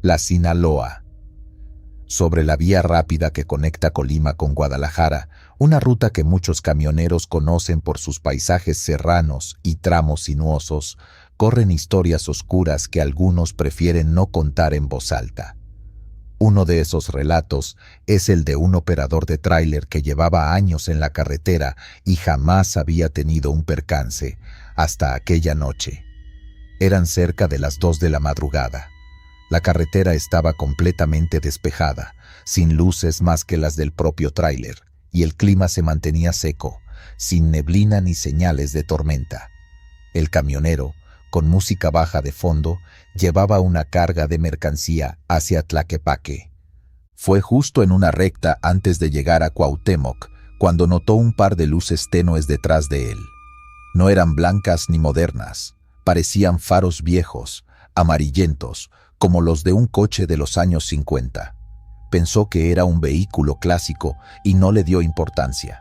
La Sinaloa. Sobre la vía rápida que conecta Colima con Guadalajara, una ruta que muchos camioneros conocen por sus paisajes serranos y tramos sinuosos, corren historias oscuras que algunos prefieren no contar en voz alta. Uno de esos relatos es el de un operador de tráiler que llevaba años en la carretera y jamás había tenido un percance, hasta aquella noche. Eran cerca de las 2 de la madrugada. La carretera estaba completamente despejada, sin luces más que las del propio tráiler, y el clima se mantenía seco, sin neblina ni señales de tormenta. El camionero, con música baja de fondo, llevaba una carga de mercancía hacia Tlaquepaque. Fue justo en una recta antes de llegar a Cuauhtémoc, cuando notó un par de luces tenues detrás de él. No eran blancas ni modernas, parecían faros viejos, amarillentos, como los de un coche de los años 50. Pensó que era un vehículo clásico y no le dio importancia.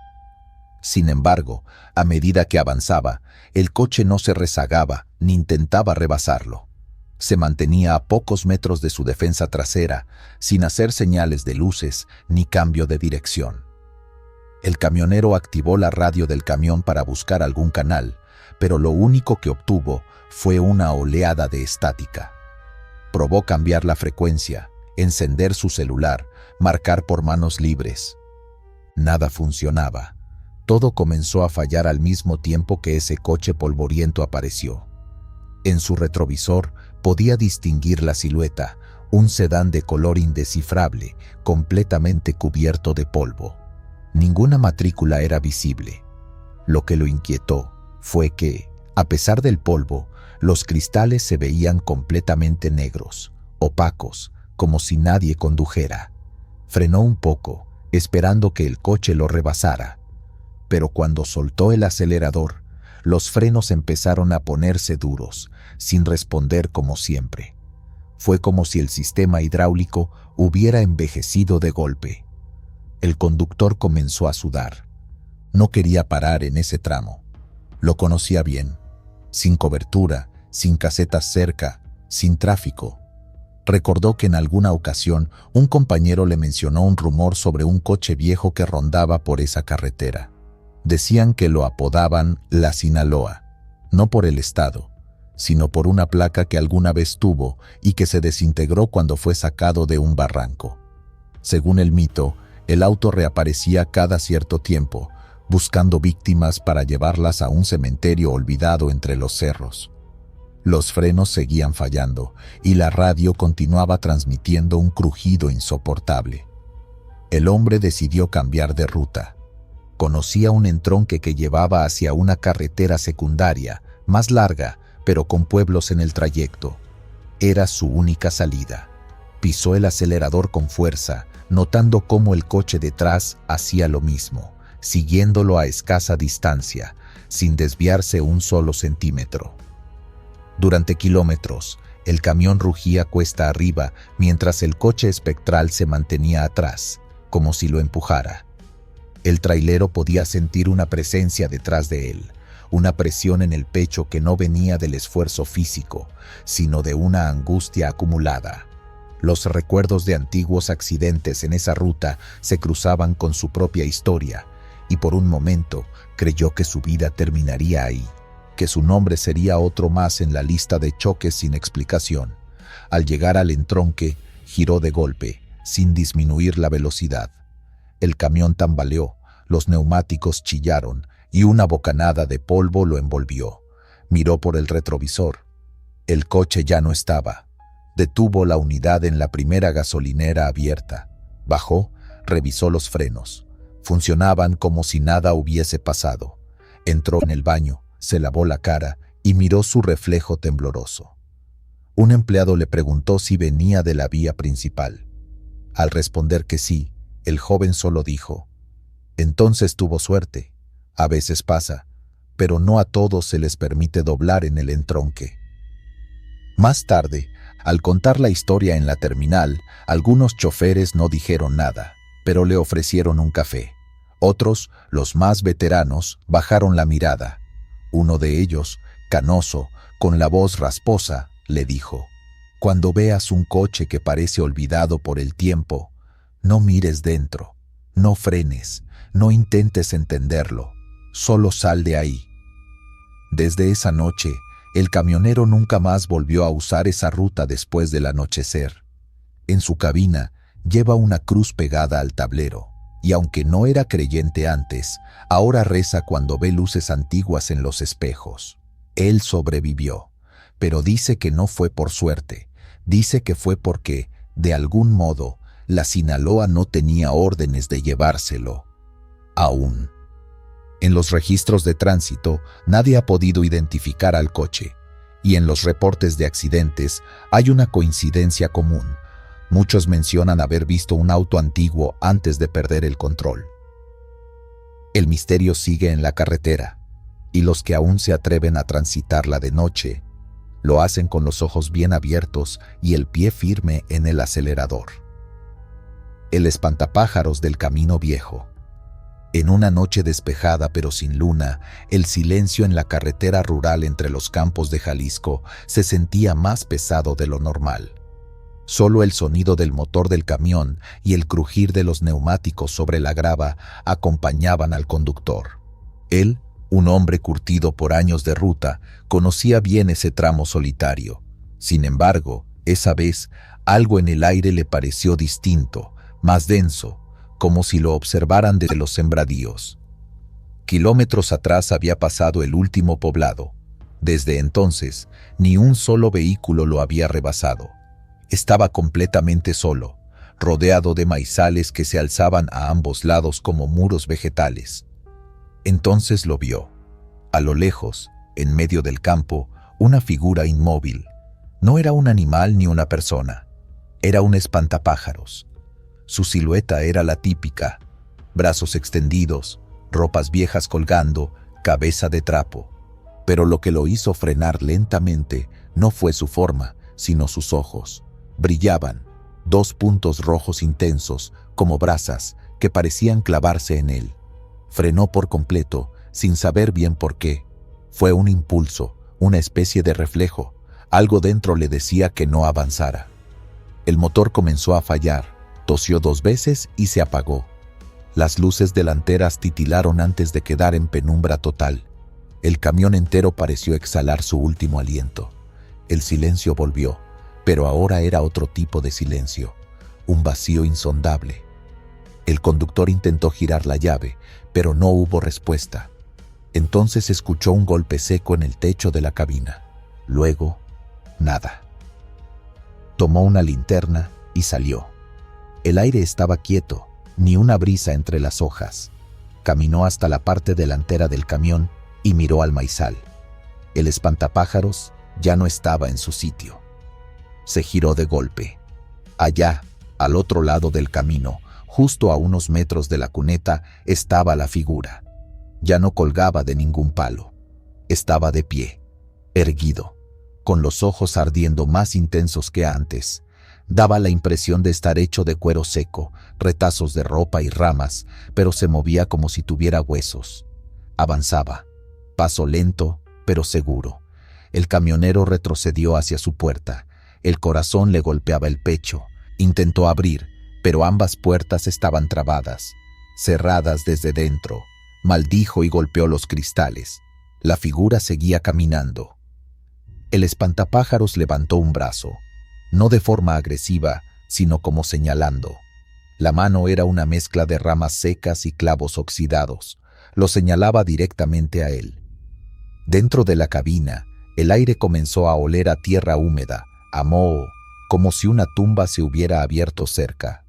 Sin embargo, a medida que avanzaba, el coche no se rezagaba ni intentaba rebasarlo. Se mantenía a pocos metros de su defensa trasera, sin hacer señales de luces ni cambio de dirección. El camionero activó la radio del camión para buscar algún canal, pero lo único que obtuvo fue una oleada de estática. Probó cambiar la frecuencia, encender su celular, marcar por manos libres. Nada funcionaba. Todo comenzó a fallar al mismo tiempo que ese coche polvoriento apareció. En su retrovisor podía distinguir la silueta, un sedán de color indescifrable, completamente cubierto de polvo. Ninguna matrícula era visible. Lo que lo inquietó fue que, a pesar del polvo, los cristales se veían completamente negros, opacos, como si nadie condujera. Frenó un poco, esperando que el coche lo rebasara. Pero cuando soltó el acelerador, los frenos empezaron a ponerse duros, sin responder como siempre. Fue como si el sistema hidráulico hubiera envejecido de golpe. El conductor comenzó a sudar. No quería parar en ese tramo. Lo conocía bien. Sin cobertura, sin casetas cerca, sin tráfico. Recordó que en alguna ocasión un compañero le mencionó un rumor sobre un coche viejo que rondaba por esa carretera. Decían que lo apodaban La Sinaloa, no por el estado, sino por una placa que alguna vez tuvo y que se desintegró cuando fue sacado de un barranco. Según el mito, el auto reaparecía cada cierto tiempo, buscando víctimas para llevarlas a un cementerio olvidado entre los cerros. Los frenos seguían fallando y la radio continuaba transmitiendo un crujido insoportable. El hombre decidió cambiar de ruta. Conocía un entronque que llevaba hacia una carretera secundaria, más larga, pero con pueblos en el trayecto. Era su única salida. Pisó el acelerador con fuerza, notando cómo el coche detrás hacía lo mismo, siguiéndolo a escasa distancia, sin desviarse un solo centímetro. Durante kilómetros, el camión rugía cuesta arriba mientras el coche espectral se mantenía atrás, como si lo empujara. El trailero podía sentir una presencia detrás de él, una presión en el pecho que no venía del esfuerzo físico, sino de una angustia acumulada. Los recuerdos de antiguos accidentes en esa ruta se cruzaban con su propia historia, y por un momento creyó que su vida terminaría ahí, que su nombre sería otro más en la lista de choques sin explicación. Al llegar al entronque, giró de golpe, sin disminuir la velocidad. El camión tambaleó, los neumáticos chillaron y una bocanada de polvo lo envolvió. Miró por el retrovisor. El coche ya no estaba. Detuvo la unidad en la primera gasolinera abierta. Bajó, revisó los frenos. Funcionaban como si nada hubiese pasado. Entró en el baño, se lavó la cara y miró su reflejo tembloroso. Un empleado le preguntó si venía de la vía principal. Al responder que sí, el joven solo dijo: «Entonces tuvo suerte. A veces pasa, pero no a todos se les permite doblar en el entronque». Más tarde, al contar la historia en la terminal, algunos choferes no dijeron nada, pero le ofrecieron un café. Otros, los más veteranos, bajaron la mirada. Uno de ellos, canoso, con la voz rasposa, le dijo: Cuando veas un coche que parece olvidado por el tiempo, no mires dentro, no frenes, no intentes entenderlo, solo sal de ahí. Desde esa noche, el camionero nunca más volvió a usar esa ruta después del anochecer. En su cabina lleva una cruz pegada al tablero, y aunque no era creyente antes, ahora reza cuando ve luces antiguas en los espejos. Él sobrevivió, pero dice que no fue por suerte, dice que fue porque, de algún modo, la Sinaloa no tenía órdenes de llevárselo. Aún. En los registros de tránsito, nadie ha podido identificar al coche, y en los reportes de accidentes hay una coincidencia común. Muchos mencionan haber visto un auto antiguo antes de perder el control. El misterio sigue en la carretera, y los que aún se atreven a transitarla de noche, lo hacen con los ojos bien abiertos y el pie firme en el acelerador. El espantapájaros del camino viejo. En una noche despejada pero sin luna, el silencio en la carretera rural entre los campos de Jalisco se sentía más pesado de lo normal. Solo el sonido del motor del camión y el crujir de los neumáticos sobre la grava acompañaban al conductor. Él, un hombre curtido por años de ruta, conocía bien ese tramo solitario. Sin embargo, esa vez, algo en el aire le pareció distinto, más denso, como si lo observaran desde los sembradíos. Kilómetros atrás había pasado el último poblado. Desde entonces, ni un solo vehículo lo había rebasado. Estaba completamente solo, rodeado de maizales que se alzaban a ambos lados como muros vegetales. Entonces lo vio. A lo lejos, en medio del campo, una figura inmóvil. No era un animal ni una persona. Era un espantapájaros. Su silueta era la típica: brazos extendidos, ropas viejas colgando, cabeza de trapo. Pero lo que lo hizo frenar lentamente no fue su forma, sino sus ojos. Brillaban, 2 puntos rojos intensos, como brasas, que parecían clavarse en él. Frenó por completo, sin saber bien por qué. Fue un impulso, una especie de reflejo. Algo dentro le decía que no avanzara. El motor comenzó a fallar, tosió 2 veces y se apagó. Las luces delanteras titilaron antes de quedar en penumbra total. El camión entero pareció exhalar su último aliento. El silencio volvió, pero ahora era otro tipo de silencio, un vacío insondable. El conductor intentó girar la llave, pero no hubo respuesta. Entonces escuchó un golpe seco en el techo de la cabina. Luego, nada. Tomó una linterna y salió. El aire estaba quieto, ni una brisa entre las hojas. Caminó hasta la parte delantera del camión y miró al maizal. El espantapájaros ya no estaba en su sitio. Se giró de golpe. Allá, al otro lado del camino, justo a unos metros de la cuneta, estaba la figura. Ya no colgaba de ningún palo. Estaba de pie, erguido, con los ojos ardiendo más intensos que antes. Daba la impresión de estar hecho de cuero seco, retazos de ropa y ramas, pero se movía como si tuviera huesos. Avanzaba, paso lento, pero seguro. El camionero retrocedió hacia su puerta. El corazón le golpeaba el pecho. Intentó abrir, pero ambas puertas estaban trabadas, cerradas desde dentro. Maldijo y golpeó los cristales. La figura seguía caminando. El espantapájaros levantó un brazo, no de forma agresiva, sino como señalando. La mano era una mezcla de ramas secas y clavos oxidados. Lo señalaba directamente a él. Dentro de la cabina, el aire comenzó a oler a tierra húmeda, a moho, como si una tumba se hubiera abierto cerca.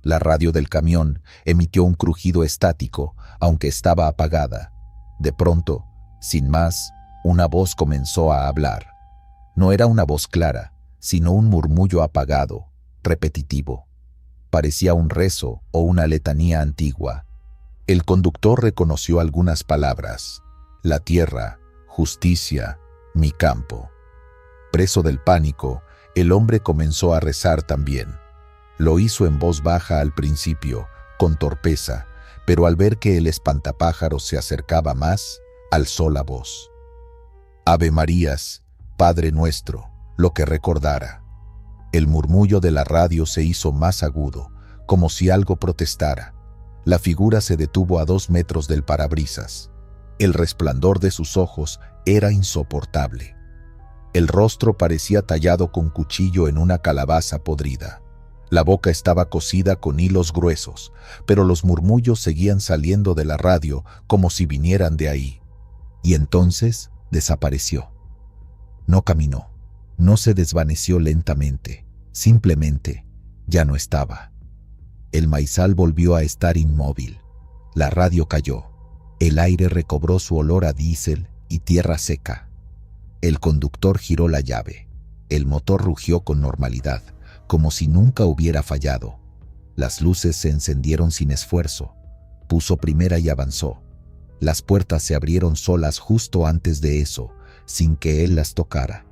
La radio del camión emitió un crujido estático, aunque estaba apagada. De pronto, sin más, una voz comenzó a hablar. No era una voz clara, sino un murmullo apagado, repetitivo. Parecía un rezo o una letanía antigua. El conductor reconoció algunas palabras: la tierra, justicia, mi campo. Preso del pánico, el hombre comenzó a rezar también. Lo hizo en voz baja al principio, con torpeza, pero al ver que el espantapájaros se acercaba más, alzó la voz. Ave Marías, Padre nuestro, lo que recordara. El murmullo de la radio se hizo más agudo, como si algo protestara. La figura se detuvo a 2 metros del parabrisas. El resplandor de sus ojos era insoportable. El rostro parecía tallado con cuchillo en una calabaza podrida. La boca estaba cosida con hilos gruesos, pero los murmullos seguían saliendo de la radio como si vinieran de ahí. Y entonces desapareció. No caminó, no se desvaneció lentamente, simplemente ya no estaba. El maizal volvió a estar inmóvil. La radio cayó. El aire recobró su olor a diésel y tierra seca. El conductor giró la llave. El motor rugió con normalidad, como si nunca hubiera fallado. Las luces se encendieron sin esfuerzo. Puso primera y avanzó. Las puertas se abrieron solas justo antes de eso, sin que él las tocara.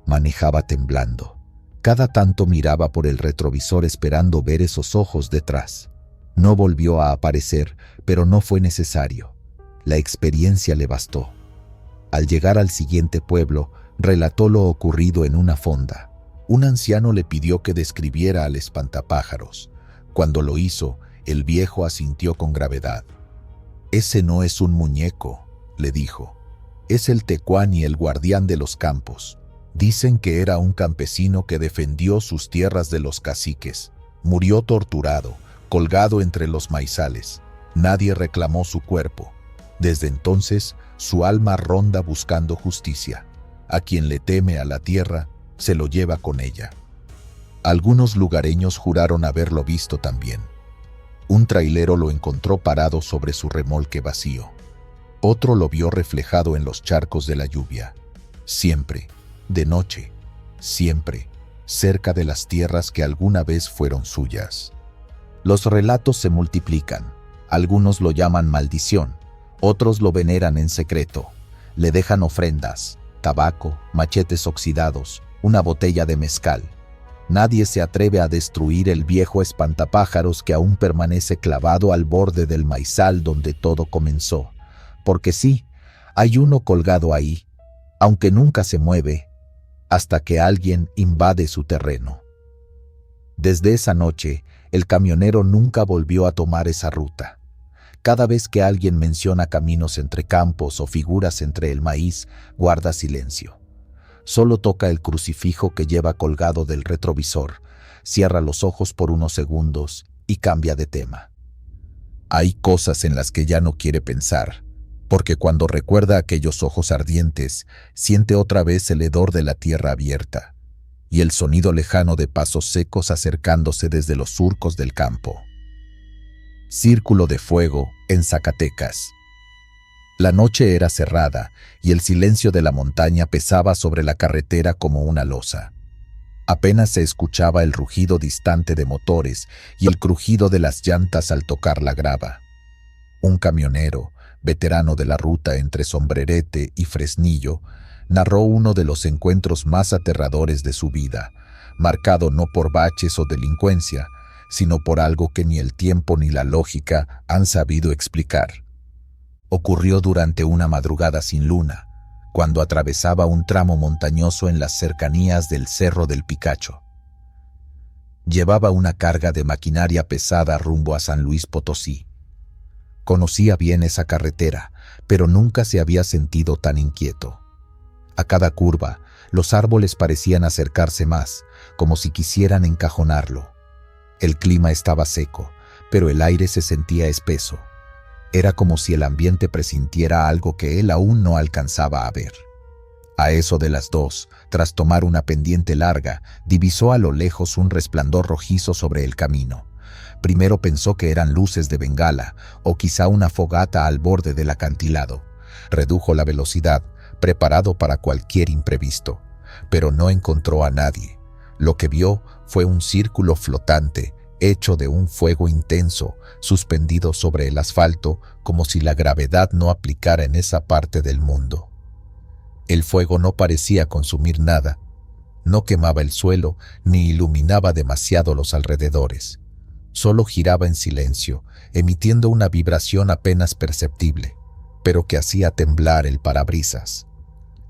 Manejaba temblando. Cada tanto miraba por el retrovisor esperando ver esos ojos detrás. No volvió a aparecer, pero no fue necesario. La experiencia le bastó. Al llegar al siguiente pueblo, relató lo ocurrido en una fonda. Un anciano le pidió que describiera al espantapájaros. Cuando lo hizo, el viejo asintió con gravedad. «Ese no es un muñeco», le dijo. «Es el tecuani, el guardián de los campos. Dicen que era un campesino que defendió sus tierras de los caciques. Murió torturado, colgado entre los maizales. Nadie reclamó su cuerpo. Desde entonces, su alma ronda buscando justicia. A quien le teme a la tierra, se lo lleva con ella». Algunos lugareños juraron haberlo visto también. Un trailero lo encontró parado sobre su remolque vacío. Otro lo vio reflejado en los charcos de la lluvia. Siempre, de noche, siempre, cerca de las tierras que alguna vez fueron suyas. Los relatos se multiplican. Algunos lo llaman maldición, otros lo veneran en secreto. Le dejan ofrendas, tabaco, machetes oxidados, una botella de mezcal. Nadie se atreve a destruir el viejo espantapájaros que aún permanece clavado al borde del maizal donde todo comenzó. Porque sí, hay uno colgado ahí, aunque nunca se mueve, hasta que alguien invade su terreno. Desde esa noche, el camionero nunca volvió a tomar esa ruta. Cada vez que alguien menciona caminos entre campos o figuras entre el maíz, guarda silencio. Solo toca el crucifijo que lleva colgado del retrovisor, cierra los ojos por unos segundos y cambia de tema. Hay cosas en las que ya no quiere pensar, porque cuando recuerda aquellos ojos ardientes, siente otra vez el hedor de la tierra abierta y el sonido lejano de pasos secos acercándose desde los surcos del campo. Círculo de fuego en Zacatecas. La noche era cerrada y el silencio de la montaña pesaba sobre la carretera como una losa. Apenas se escuchaba el rugido distante de motores y el crujido de las llantas al tocar la grava. Un camionero, veterano de la ruta entre Sombrerete y Fresnillo, narró uno de los encuentros más aterradores de su vida, marcado no por baches o delincuencia, sino por algo que ni el tiempo ni la lógica han sabido explicar. Ocurrió durante una madrugada sin luna, cuando atravesaba un tramo montañoso en las cercanías del Cerro del Picacho. Llevaba una carga de maquinaria pesada rumbo a San Luis Potosí. Conocía bien esa carretera, pero nunca se había sentido tan inquieto. A cada curva, los árboles parecían acercarse más, como si quisieran encajonarlo. El clima estaba seco, pero el aire se sentía espeso. Era como si el ambiente presintiera algo que él aún no alcanzaba a ver. A eso de las 2, tras tomar una pendiente larga, divisó a lo lejos un resplandor rojizo sobre el camino. Primero pensó que eran luces de bengala o quizá una fogata al borde del acantilado. Redujo la velocidad, preparado para cualquier imprevisto, pero no encontró a nadie. Lo que vio fue un círculo flotante, hecho de un fuego intenso, suspendido sobre el asfalto como si la gravedad no aplicara en esa parte del mundo. El fuego no parecía consumir nada, no quemaba el suelo ni iluminaba demasiado los alrededores. Solo giraba en silencio, emitiendo una vibración apenas perceptible, pero que hacía temblar el parabrisas.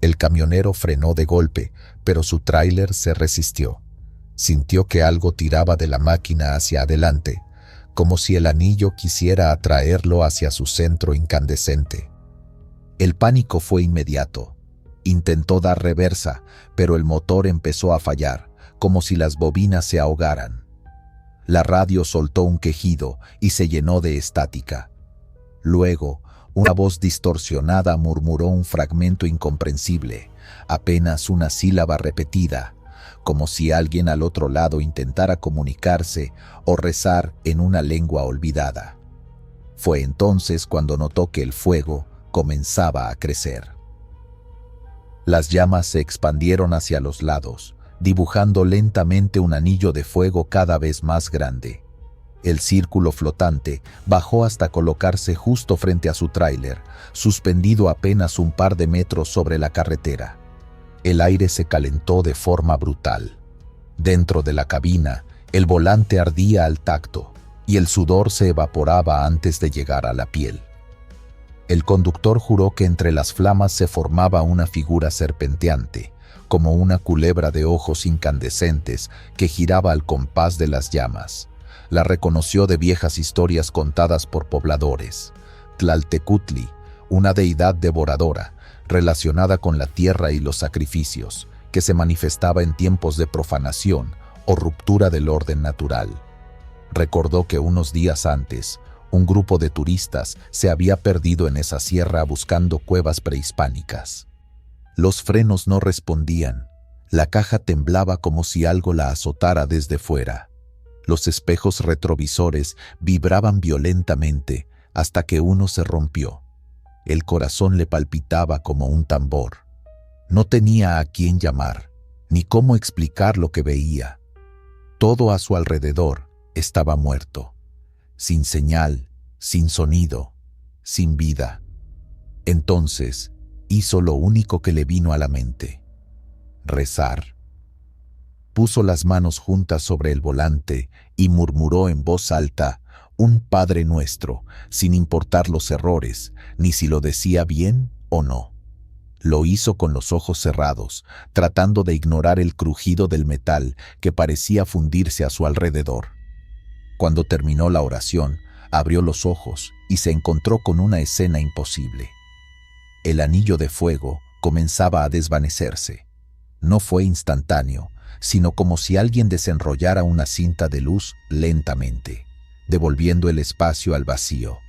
El camionero frenó de golpe, pero su tráiler se resistió. Sintió que algo tiraba de la máquina hacia adelante, como si el anillo quisiera atraerlo hacia su centro incandescente. El pánico fue inmediato. Intentó dar reversa, pero el motor empezó a fallar, como si las bobinas se ahogaran. La radio soltó un quejido y se llenó de estática. Luego, una voz distorsionada murmuró un fragmento incomprensible, apenas una sílaba repetida, como si alguien al otro lado intentara comunicarse o rezar en una lengua olvidada. Fue entonces cuando notó que el fuego comenzaba a crecer. Las llamas se expandieron hacia los lados, dibujando lentamente un anillo de fuego cada vez más grande. El círculo flotante bajó hasta colocarse justo frente a su tráiler, suspendido apenas un par de metros sobre la carretera. El aire se calentó de forma brutal. Dentro de la cabina, el volante ardía al tacto y el sudor se evaporaba antes de llegar a la piel. El conductor juró que entre las flamas se formaba una figura serpenteante, como una culebra de ojos incandescentes que giraba al compás de las llamas. La reconoció de viejas historias contadas por pobladores. Tlaltecutli, una deidad devoradora, relacionada con la tierra y los sacrificios, que se manifestaba en tiempos de profanación o ruptura del orden natural. Recordó que unos días antes, un grupo de turistas se había perdido en esa sierra buscando cuevas prehispánicas. Los frenos no respondían. La caja temblaba como si algo la azotara desde fuera. Los espejos retrovisores vibraban violentamente hasta que uno se rompió. El corazón le palpitaba como un tambor. No tenía a quién llamar, ni cómo explicar lo que veía. Todo a su alrededor estaba muerto, sin señal, sin sonido, sin vida. Entonces hizo lo único que le vino a la mente: rezar. Puso las manos juntas sobre el volante y murmuró en voz alta un Padre Nuestro, sin importar los errores, ni si lo decía bien o no. Lo hizo con los ojos cerrados, tratando de ignorar el crujido del metal que parecía fundirse a su alrededor. Cuando terminó la oración, abrió los ojos y se encontró con una escena imposible. El anillo de fuego comenzaba a desvanecerse. No fue instantáneo, sino como si alguien desenrollara una cinta de luz lentamente, devolviendo el espacio al vacío.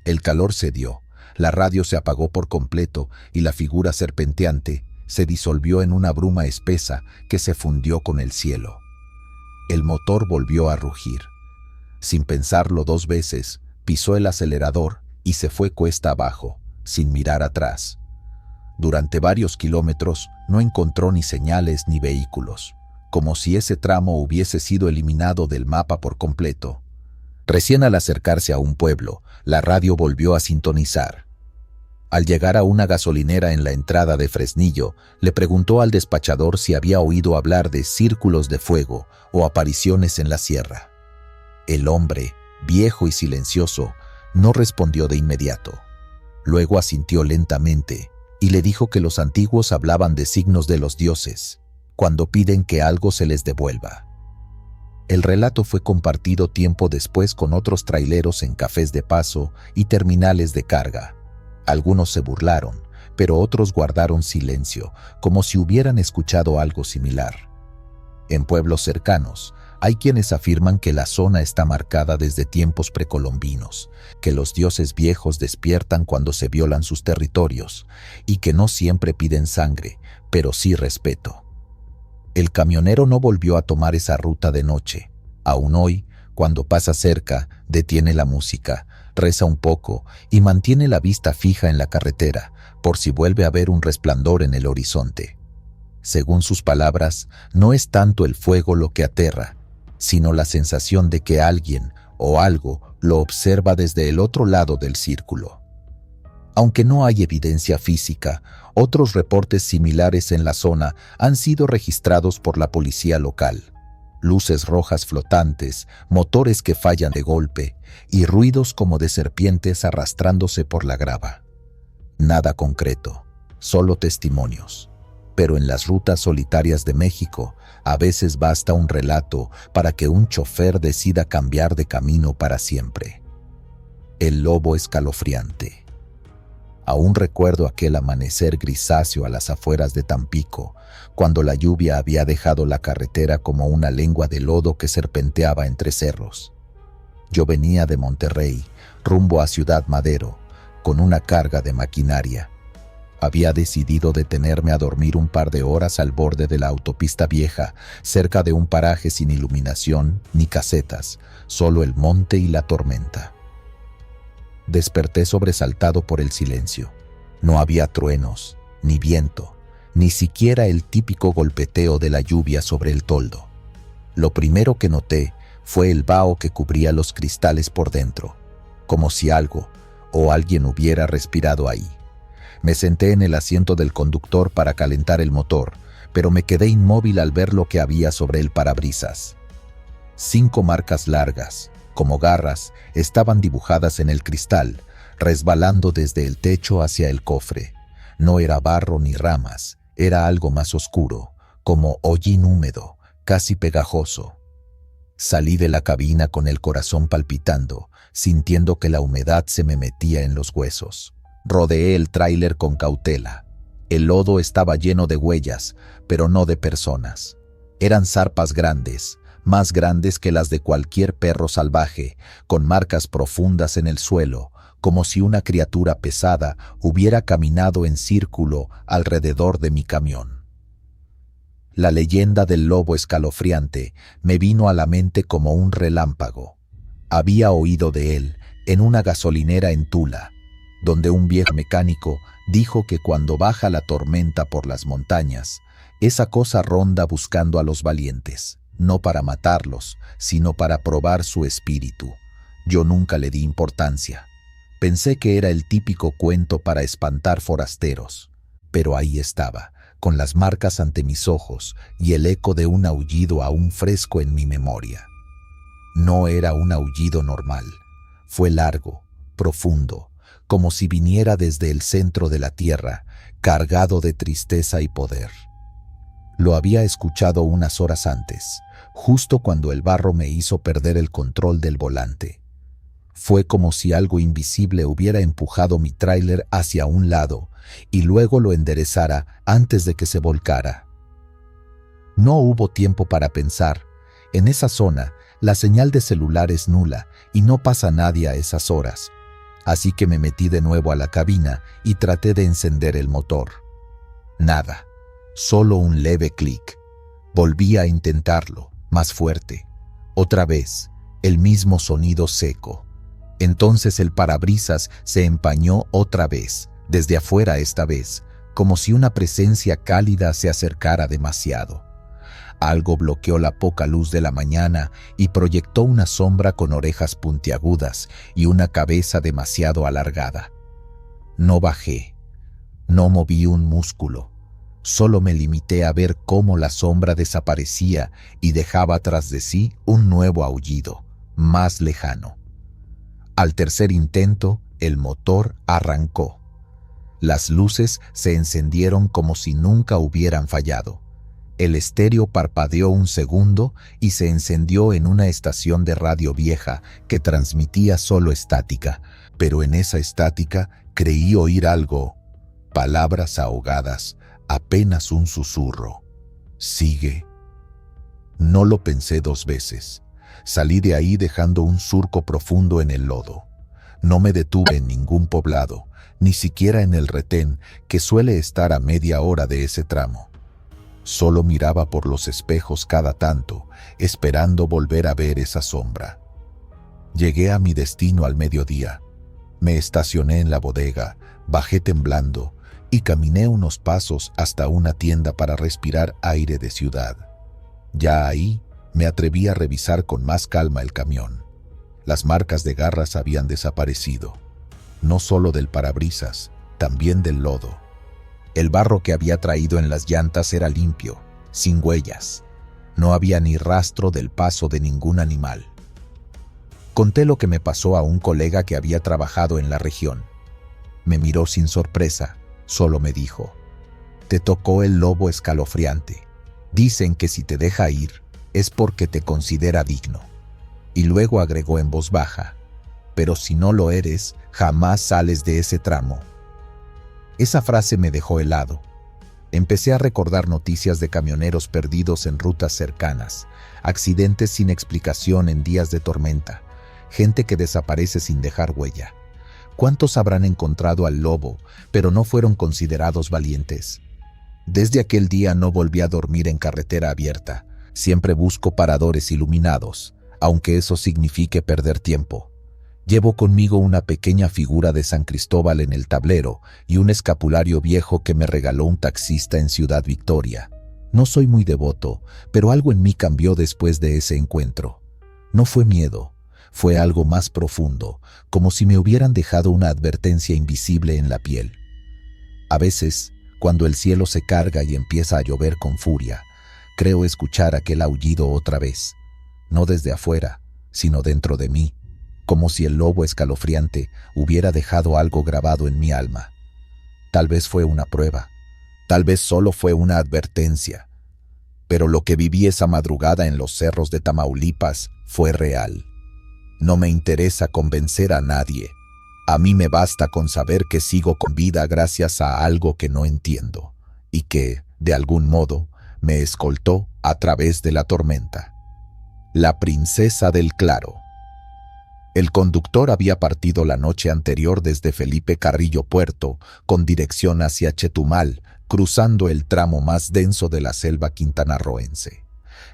El calor cedió, la radio se apagó por completo y la figura serpenteante se disolvió en una bruma espesa que se fundió con el cielo. El motor volvió a rugir. Sin pensarlo dos veces, pisó el acelerador y se fue cuesta abajo, sin mirar atrás. Durante varios kilómetros no encontró ni señales ni vehículos, como si ese tramo hubiese sido eliminado del mapa por completo. Recién al acercarse a un pueblo, la radio volvió a sintonizar. Al llegar a una gasolinera en la entrada de Fresnillo, le preguntó al despachador si había oído hablar de círculos de fuego o apariciones en la sierra. El hombre, viejo y silencioso, no respondió de inmediato. Luego asintió lentamente y le dijo que los antiguos hablaban de signos de los dioses, cuando piden que algo se les devuelva. El relato fue compartido tiempo después con otros traileros en cafés de paso y terminales de carga. Algunos se burlaron, pero otros guardaron silencio, como si hubieran escuchado algo similar. En pueblos cercanos, hay quienes afirman que la zona está marcada desde tiempos precolombinos, que los dioses viejos despiertan cuando se violan sus territorios, y que no siempre piden sangre, pero sí respeto. El camionero no volvió a tomar esa ruta de noche. Aún hoy, cuando pasa cerca, detiene la música, reza un poco y mantiene la vista fija en la carretera, por si vuelve a ver un resplandor en el horizonte. Según sus palabras, no es tanto el fuego lo que aterra, sino la sensación de que alguien o algo lo observa desde el otro lado del círculo. Aunque no hay evidencia física, otros reportes similares en la zona han sido registrados por la policía local. Luces rojas flotantes, motores que fallan de golpe y ruidos como de serpientes arrastrándose por la grava. Nada concreto, solo testimonios. pero en las rutas solitarias de México, a veces basta un relato para que un chofer decida cambiar de camino para siempre. El lobo escalofriante. Aún recuerdo aquel amanecer grisáceo a las afueras de Tampico, cuando la lluvia había dejado la carretera como una lengua de lodo que serpenteaba entre cerros. Yo venía de Monterrey, rumbo a Ciudad Madero, con una carga de maquinaria. Había decidido detenerme a dormir un par de horas al borde de la autopista vieja, cerca de un paraje sin iluminación ni casetas, solo el monte y la tormenta. Desperté sobresaltado por el silencio. No había truenos, ni viento, ni siquiera el típico golpeteo de la lluvia sobre el toldo. Lo primero que noté fue el vaho que cubría los cristales por dentro, como si algo o alguien hubiera respirado ahí. Me senté en el asiento del conductor para calentar el motor, pero me quedé inmóvil al ver lo que había sobre el parabrisas. 5 marcas largas, como garras, estaban dibujadas en el cristal, resbalando desde el techo hacia el cofre. No era barro ni ramas, era algo más oscuro, como hollín húmedo, casi pegajoso. Salí de la cabina con el corazón palpitando, sintiendo que la humedad se me metía en los huesos. Rodeé el tráiler con cautela. El lodo estaba lleno de huellas, pero no de personas. Eran zarpas grandes, más grandes que las de cualquier perro salvaje, con marcas profundas en el suelo, como si una criatura pesada hubiera caminado en círculo alrededor de mi camión. La leyenda del lobo escalofriante me vino a la mente como un relámpago. Había oído de él en una gasolinera en Tula, donde un viejo mecánico dijo que cuando baja la tormenta por las montañas, esa cosa ronda buscando a los valientes, no para matarlos, sino para probar su espíritu. Yo nunca le di importancia. Pensé que era el típico cuento para espantar forasteros, pero ahí estaba, con las marcas ante mis ojos y el eco de un aullido aún fresco en mi memoria. No era un aullido normal, fue largo, profundo, como si viniera desde el centro de la tierra, cargado de tristeza y poder. Lo había escuchado unas horas antes, justo cuando el barro me hizo perder el control del volante. Fue como si algo invisible hubiera empujado mi tráiler hacia un lado y luego lo enderezara antes de que se volcara. No hubo tiempo para pensar. En esa zona, la señal de celular es nula y no pasa nadie a esas horas. Así que me metí de nuevo a la cabina y traté de encender el motor. Nada, solo un leve clic. Volví a intentarlo, más fuerte. Otra vez, el mismo sonido seco. Entonces el parabrisas se empañó otra vez, desde afuera esta vez, como si una presencia cálida se acercara demasiado. Algo bloqueó la poca luz de la mañana y proyectó una sombra con orejas puntiagudas y una cabeza demasiado alargada. No bajé, no moví un músculo, solo me limité a ver cómo la sombra desaparecía y dejaba tras de sí un nuevo aullido, más lejano. Al tercer intento, el motor arrancó. Las luces se encendieron como si nunca hubieran fallado. El estéreo parpadeó un segundo y se encendió en una estación de radio vieja que transmitía solo estática, pero en esa estática creí oír algo, palabras ahogadas, apenas un susurro. Sigue. No lo pensé 2 veces. Salí de ahí dejando un surco profundo en el lodo. No me detuve en ningún poblado, ni siquiera en el retén, que suele estar a media hora de ese tramo. Solo miraba por los espejos cada tanto, esperando volver a ver esa sombra. Llegué a mi destino al mediodía. Me estacioné en la bodega, bajé temblando y caminé unos pasos hasta una tienda para respirar aire de ciudad. Ya ahí me atreví a revisar con más calma el camión. Las marcas de garras habían desaparecido, no solo del parabrisas, también del lodo. El barro que había traído en las llantas era limpio, sin huellas. No había ni rastro del paso de ningún animal. Conté lo que me pasó a un colega que había trabajado en la región. Me miró sin sorpresa, solo me dijo: Te tocó el lobo escalofriante. Dicen que si te deja ir, es porque te considera digno. Y luego agregó en voz baja, pero si no lo eres, jamás sales de ese tramo. Esa frase me dejó helado. Empecé a recordar noticias de camioneros perdidos en rutas cercanas, accidentes sin explicación en días de tormenta, gente que desaparece sin dejar huella. ¿Cuántos habrán encontrado al lobo, pero no fueron considerados valientes? Desde aquel día no volví a dormir en carretera abierta. Siempre busco paradores iluminados, aunque eso signifique perder tiempo. Llevo conmigo una pequeña figura de San Cristóbal en el tablero y un escapulario viejo que me regaló un taxista en Ciudad Victoria. No soy muy devoto, pero algo en mí cambió después de ese encuentro. No fue miedo, fue algo más profundo, como si me hubieran dejado una advertencia invisible en la piel. A veces, cuando el cielo se carga y empieza a llover con furia, creo escuchar aquel aullido otra vez, no desde afuera, sino dentro de mí, como si el lobo escalofriante hubiera dejado algo grabado en mi alma. Tal vez fue una prueba, tal vez solo fue una advertencia, pero lo que viví esa madrugada en los cerros de Tamaulipas fue real. No me interesa convencer a nadie. A mí me basta con saber que sigo con vida gracias a algo que no entiendo y que, de algún modo, me escoltó a través de la tormenta. La princesa del Claro. El conductor había partido la noche anterior desde Felipe Carrillo Puerto con dirección hacia Chetumal, cruzando el tramo más denso de la selva quintanarroense.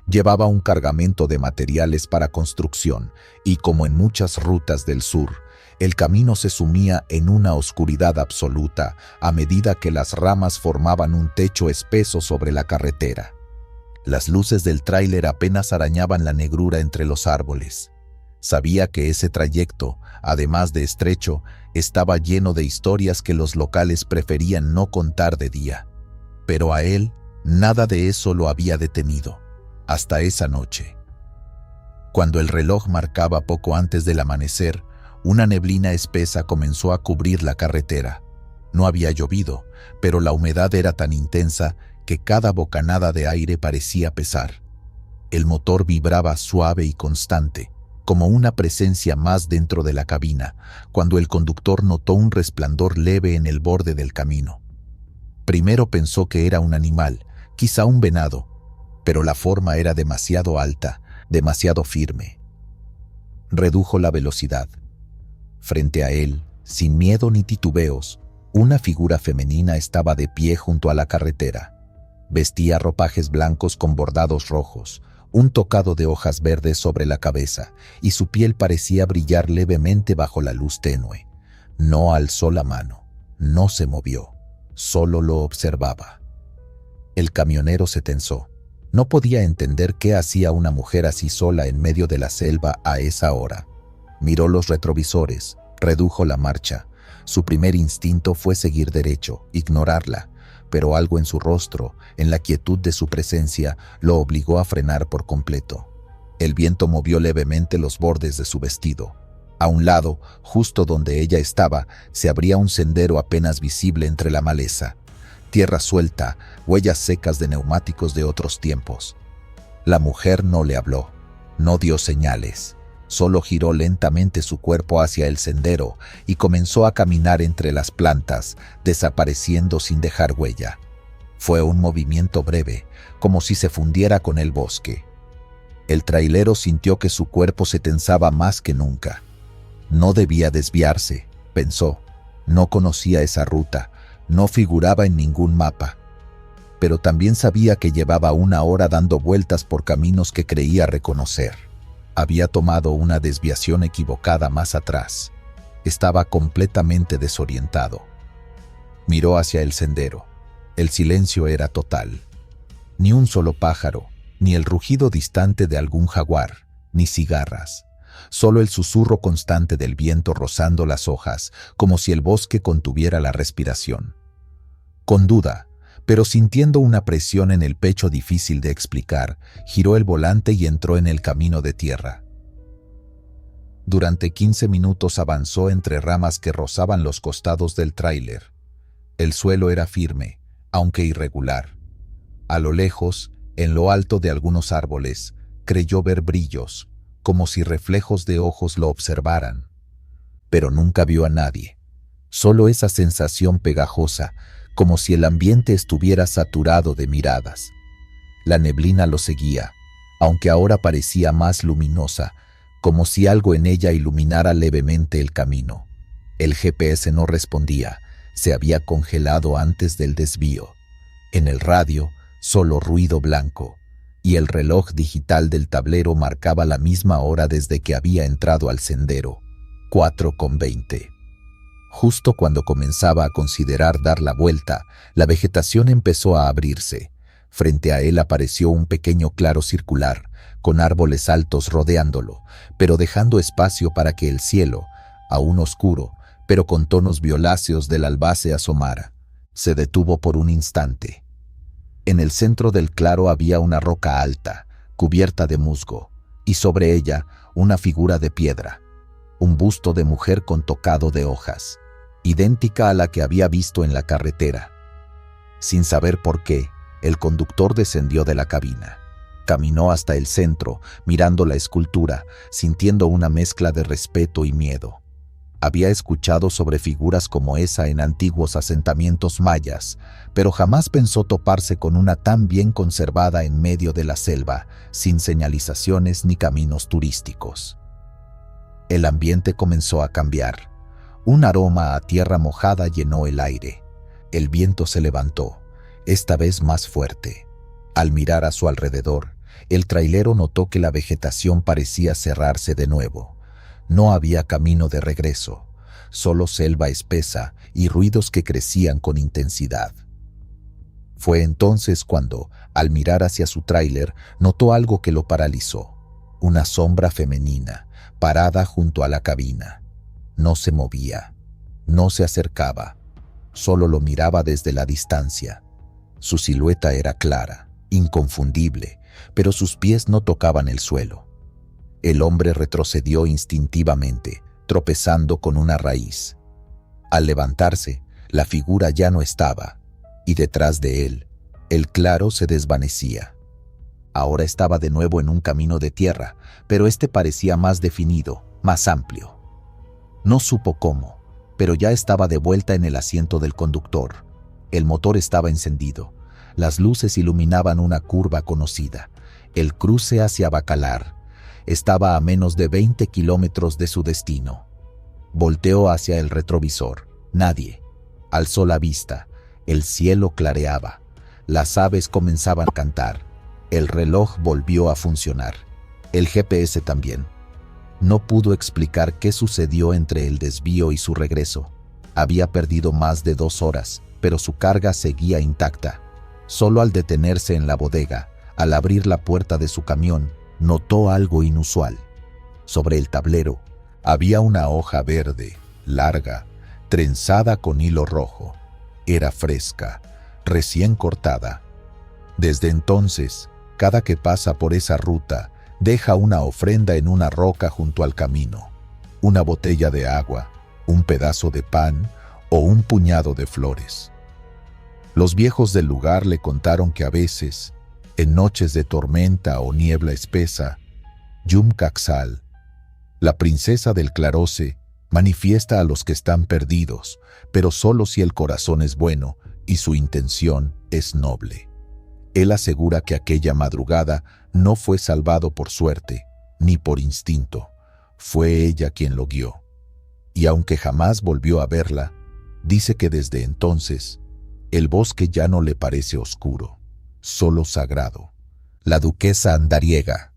Llevaba un cargamento de materiales para construcción y, como en muchas rutas del sur, el camino se sumía en una oscuridad absoluta a medida que las ramas formaban un techo espeso sobre la carretera. Las luces del tráiler apenas arañaban la negrura entre los árboles. Sabía que ese trayecto, además de estrecho, estaba lleno de historias que los locales preferían no contar de día. Pero a él, nada de eso lo había detenido, hasta esa noche. Cuando el reloj marcaba poco antes del amanecer, una neblina espesa comenzó a cubrir la carretera. No había llovido, pero la humedad era tan intensa que cada bocanada de aire parecía pesar. El motor vibraba suave y constante, como una presencia más dentro de la cabina, cuando el conductor notó un resplandor leve en el borde del camino. Primero pensó que era un animal, quizá un venado, pero la forma era demasiado alta, demasiado firme. Redujo la velocidad. Frente a él, sin miedo ni titubeos, una figura femenina estaba de pie junto a la carretera. Vestía ropajes blancos con bordados rojos, un tocado de hojas verdes sobre la cabeza, y su piel parecía brillar levemente bajo la luz tenue. No alzó la mano, no se movió, solo lo observaba. El camionero se tensó. No podía entender qué hacía una mujer así sola en medio de la selva a esa hora. Miró los retrovisores, redujo la marcha. Su primer instinto fue seguir derecho, ignorarla, pero algo en su rostro, en la quietud de su presencia, lo obligó a frenar por completo. El viento movió levemente los bordes de su vestido. A un lado, justo donde ella estaba, se abría un sendero apenas visible entre la maleza. Tierra suelta, huellas secas de neumáticos de otros tiempos. La mujer no le habló, no dio señales. Solo giró lentamente su cuerpo hacia el sendero y comenzó a caminar entre las plantas, desapareciendo sin dejar huella. Fue un movimiento breve, como si se fundiera con el bosque. El trailero sintió que su cuerpo se tensaba más que nunca. No debía desviarse, pensó. No conocía esa ruta, no figuraba en ningún mapa. Pero también sabía que llevaba una hora dando vueltas por caminos que creía reconocer. Había tomado una desviación equivocada más atrás. Estaba completamente desorientado. Miró hacia el sendero. El silencio era total. Ni un solo pájaro, ni el rugido distante de algún jaguar, ni cigarras. Solo el susurro constante del viento rozando las hojas, como si el bosque contuviera la respiración. Con duda, pero sintiendo una presión en el pecho difícil de explicar, giró el volante y entró en el camino de tierra. Durante 15 minutos avanzó entre ramas que rozaban los costados del tráiler. El suelo era firme, aunque irregular. A lo lejos, en lo alto de algunos árboles, creyó ver brillos, como si reflejos de ojos lo observaran. Pero nunca vio a nadie. Solo esa sensación pegajosa, como si el ambiente estuviera saturado de miradas. La neblina lo seguía, aunque ahora parecía más luminosa, como si algo en ella iluminara levemente el camino. El GPS no respondía, se había congelado antes del desvío. En el radio, solo ruido blanco, y el reloj digital del tablero marcaba la misma hora desde que había entrado al sendero, 4:20. Justo cuando comenzaba a considerar dar la vuelta, la vegetación empezó a abrirse. Frente a él apareció un pequeño claro circular, con árboles altos rodeándolo, pero dejando espacio para que el cielo, aún oscuro, pero con tonos violáceos del alba, se asomara. Se detuvo por un instante. En el centro del claro había una roca alta, cubierta de musgo, y sobre ella una figura de piedra, un busto de mujer con tocado de hojas, idéntica a la que había visto en la carretera. Sin saber por qué, el conductor descendió de la cabina. Caminó hasta el centro, mirando la escultura, sintiendo una mezcla de respeto y miedo. Había escuchado sobre figuras como esa en antiguos asentamientos mayas, pero jamás pensó toparse con una tan bien conservada en medio de la selva, sin señalizaciones ni caminos turísticos. El ambiente comenzó a cambiar. Un aroma a tierra mojada llenó el aire. El viento se levantó, esta vez más fuerte. Al mirar a su alrededor, el trailero notó que la vegetación parecía cerrarse de nuevo. No había camino de regreso, solo selva espesa y ruidos que crecían con intensidad. Fue entonces cuando, al mirar hacia su tráiler, notó algo que lo paralizó. Una sombra femenina, parada junto a la cabina. No se movía, no se acercaba, solo lo miraba desde la distancia. Su silueta era clara, inconfundible, pero sus pies no tocaban el suelo. El hombre retrocedió instintivamente, tropezando con una raíz. Al levantarse, la figura ya no estaba, y detrás de él, el claro se desvanecía. Ahora estaba de nuevo en un camino de tierra, pero este parecía más definido, más amplio. No supo cómo, pero ya estaba de vuelta en el asiento del conductor. El motor estaba encendido. Las luces iluminaban una curva conocida, el cruce hacia Bacalar. Estaba a menos de 20 kilómetros de su destino. Volteó hacia el retrovisor. Nadie. Alzó la vista. El cielo clareaba. Las aves comenzaban a cantar. El reloj volvió a funcionar. El GPS también. No pudo explicar qué sucedió entre el desvío y su regreso. Había perdido más de 2 horas, pero su carga seguía intacta. Solo al detenerse en la bodega, al abrir la puerta de su camión, notó algo inusual. Sobre el tablero había una hoja verde, larga, trenzada con hilo rojo. Era fresca, recién cortada. Desde entonces, cada que pasa por esa ruta, deja una ofrenda en una roca junto al camino. Una botella de agua, un pedazo de pan o un puñado de flores. Los viejos del lugar le contaron que a veces, en noches de tormenta o niebla espesa, Yum-Caxal, la princesa del Clarose, manifiesta a los que están perdidos, pero solo si el corazón es bueno y su intención es noble. Él asegura que aquella madrugada no fue salvado por suerte, ni por instinto. Fue ella quien lo guió. Y aunque jamás volvió a verla, dice que desde entonces, el bosque ya no le parece oscuro, solo sagrado. La duquesa andariega.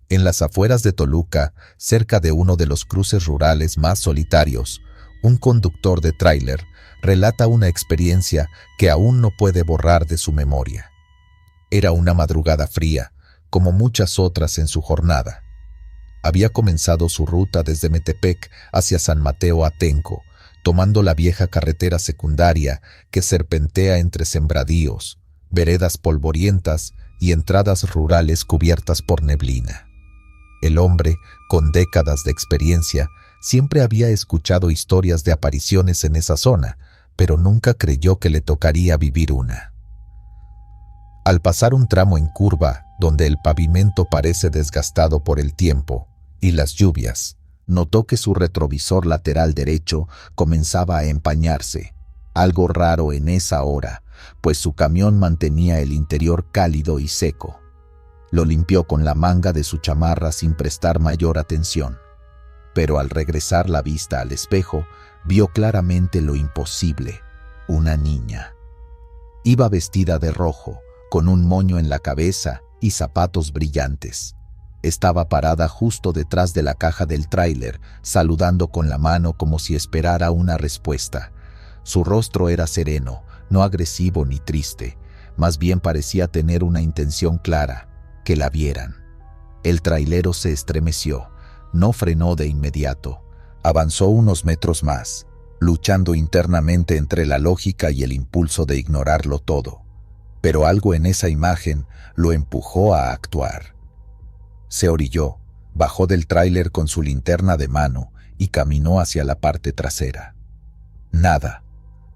En las afueras de Toluca, cerca de uno de los cruces rurales más solitarios, un conductor de tráiler relata una experiencia que aún no puede borrar de su memoria. Era una madrugada fría, como muchas otras en su jornada. Había comenzado su ruta desde Metepec hacia San Mateo Atenco, tomando la vieja carretera secundaria que serpentea entre sembradíos, veredas polvorientas y entradas rurales cubiertas por neblina. El hombre, con décadas de experiencia, siempre había escuchado historias de apariciones en esa zona, pero nunca creyó que le tocaría vivir una. Al pasar un tramo en curva, donde el pavimento parece desgastado por el tiempo y las lluvias, notó que su retrovisor lateral derecho comenzaba a empañarse, algo raro en esa hora, pues su camión mantenía el interior cálido y seco. Lo limpió con la manga de su chamarra sin prestar mayor atención, pero al regresar la vista al espejo, vio claramente lo imposible: una niña. Iba vestida de rojo, con un moño en la cabeza y zapatos brillantes. Estaba parada justo detrás de la caja del tráiler, saludando con la mano como si esperara una respuesta. Su rostro era sereno, no agresivo ni triste, más bien parecía tener una intención clara: que la vieran. El trailero se estremeció, no frenó de inmediato. Avanzó unos metros más, luchando internamente entre la lógica y el impulso de ignorarlo todo. Pero algo en esa imagen lo empujó a actuar. Se orilló, bajó del tráiler con su linterna de mano y caminó hacia la parte trasera. Nada,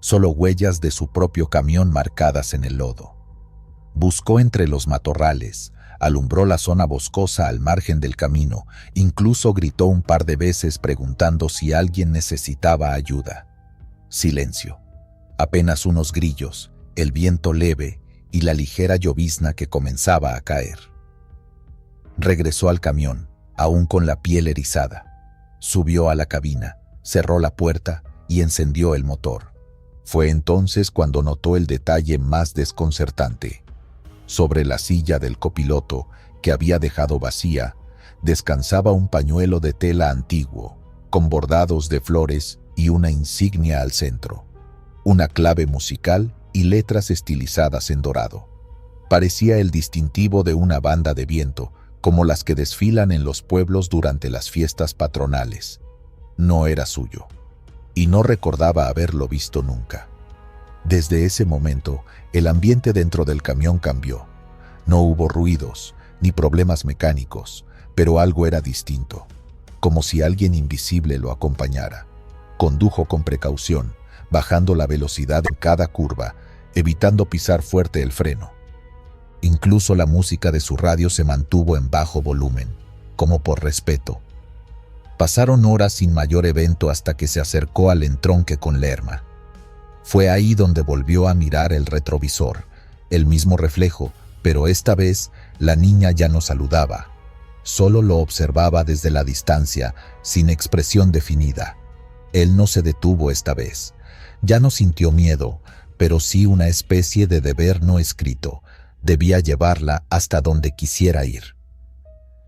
solo huellas de su propio camión marcadas en el lodo. Buscó entre los matorrales, alumbró la zona boscosa al margen del camino, incluso gritó un par de veces preguntando si alguien necesitaba ayuda. Silencio. Apenas unos grillos, el viento leve y la ligera llovizna que comenzaba a caer. Regresó al camión, aún con la piel erizada. Subió a la cabina, cerró la puerta y encendió el motor. Fue entonces cuando notó el detalle más desconcertante. Sobre la silla del copiloto, que había dejado vacía, descansaba un pañuelo de tela antiguo, con bordados de flores y una insignia al centro, una clave musical y letras estilizadas en dorado. Parecía el distintivo de una banda de viento, como las que desfilan en los pueblos durante las fiestas patronales. No era suyo, y no recordaba haberlo visto nunca. Desde ese momento, el ambiente dentro del camión cambió. No hubo ruidos, ni problemas mecánicos, pero algo era distinto, como si alguien invisible lo acompañara. Condujo con precaución, bajando la velocidad en cada curva, evitando pisar fuerte el freno. Incluso la música de su radio se mantuvo en bajo volumen, como por respeto. Pasaron horas sin mayor evento hasta que se acercó al entronque con Lerma. Fue ahí donde volvió a mirar el retrovisor, el mismo reflejo, pero esta vez la niña ya no saludaba. Solo lo observaba desde la distancia, sin expresión definida. Él no se detuvo esta vez. Ya no sintió miedo, pero sí una especie de deber no escrito. Debía llevarla hasta donde quisiera ir.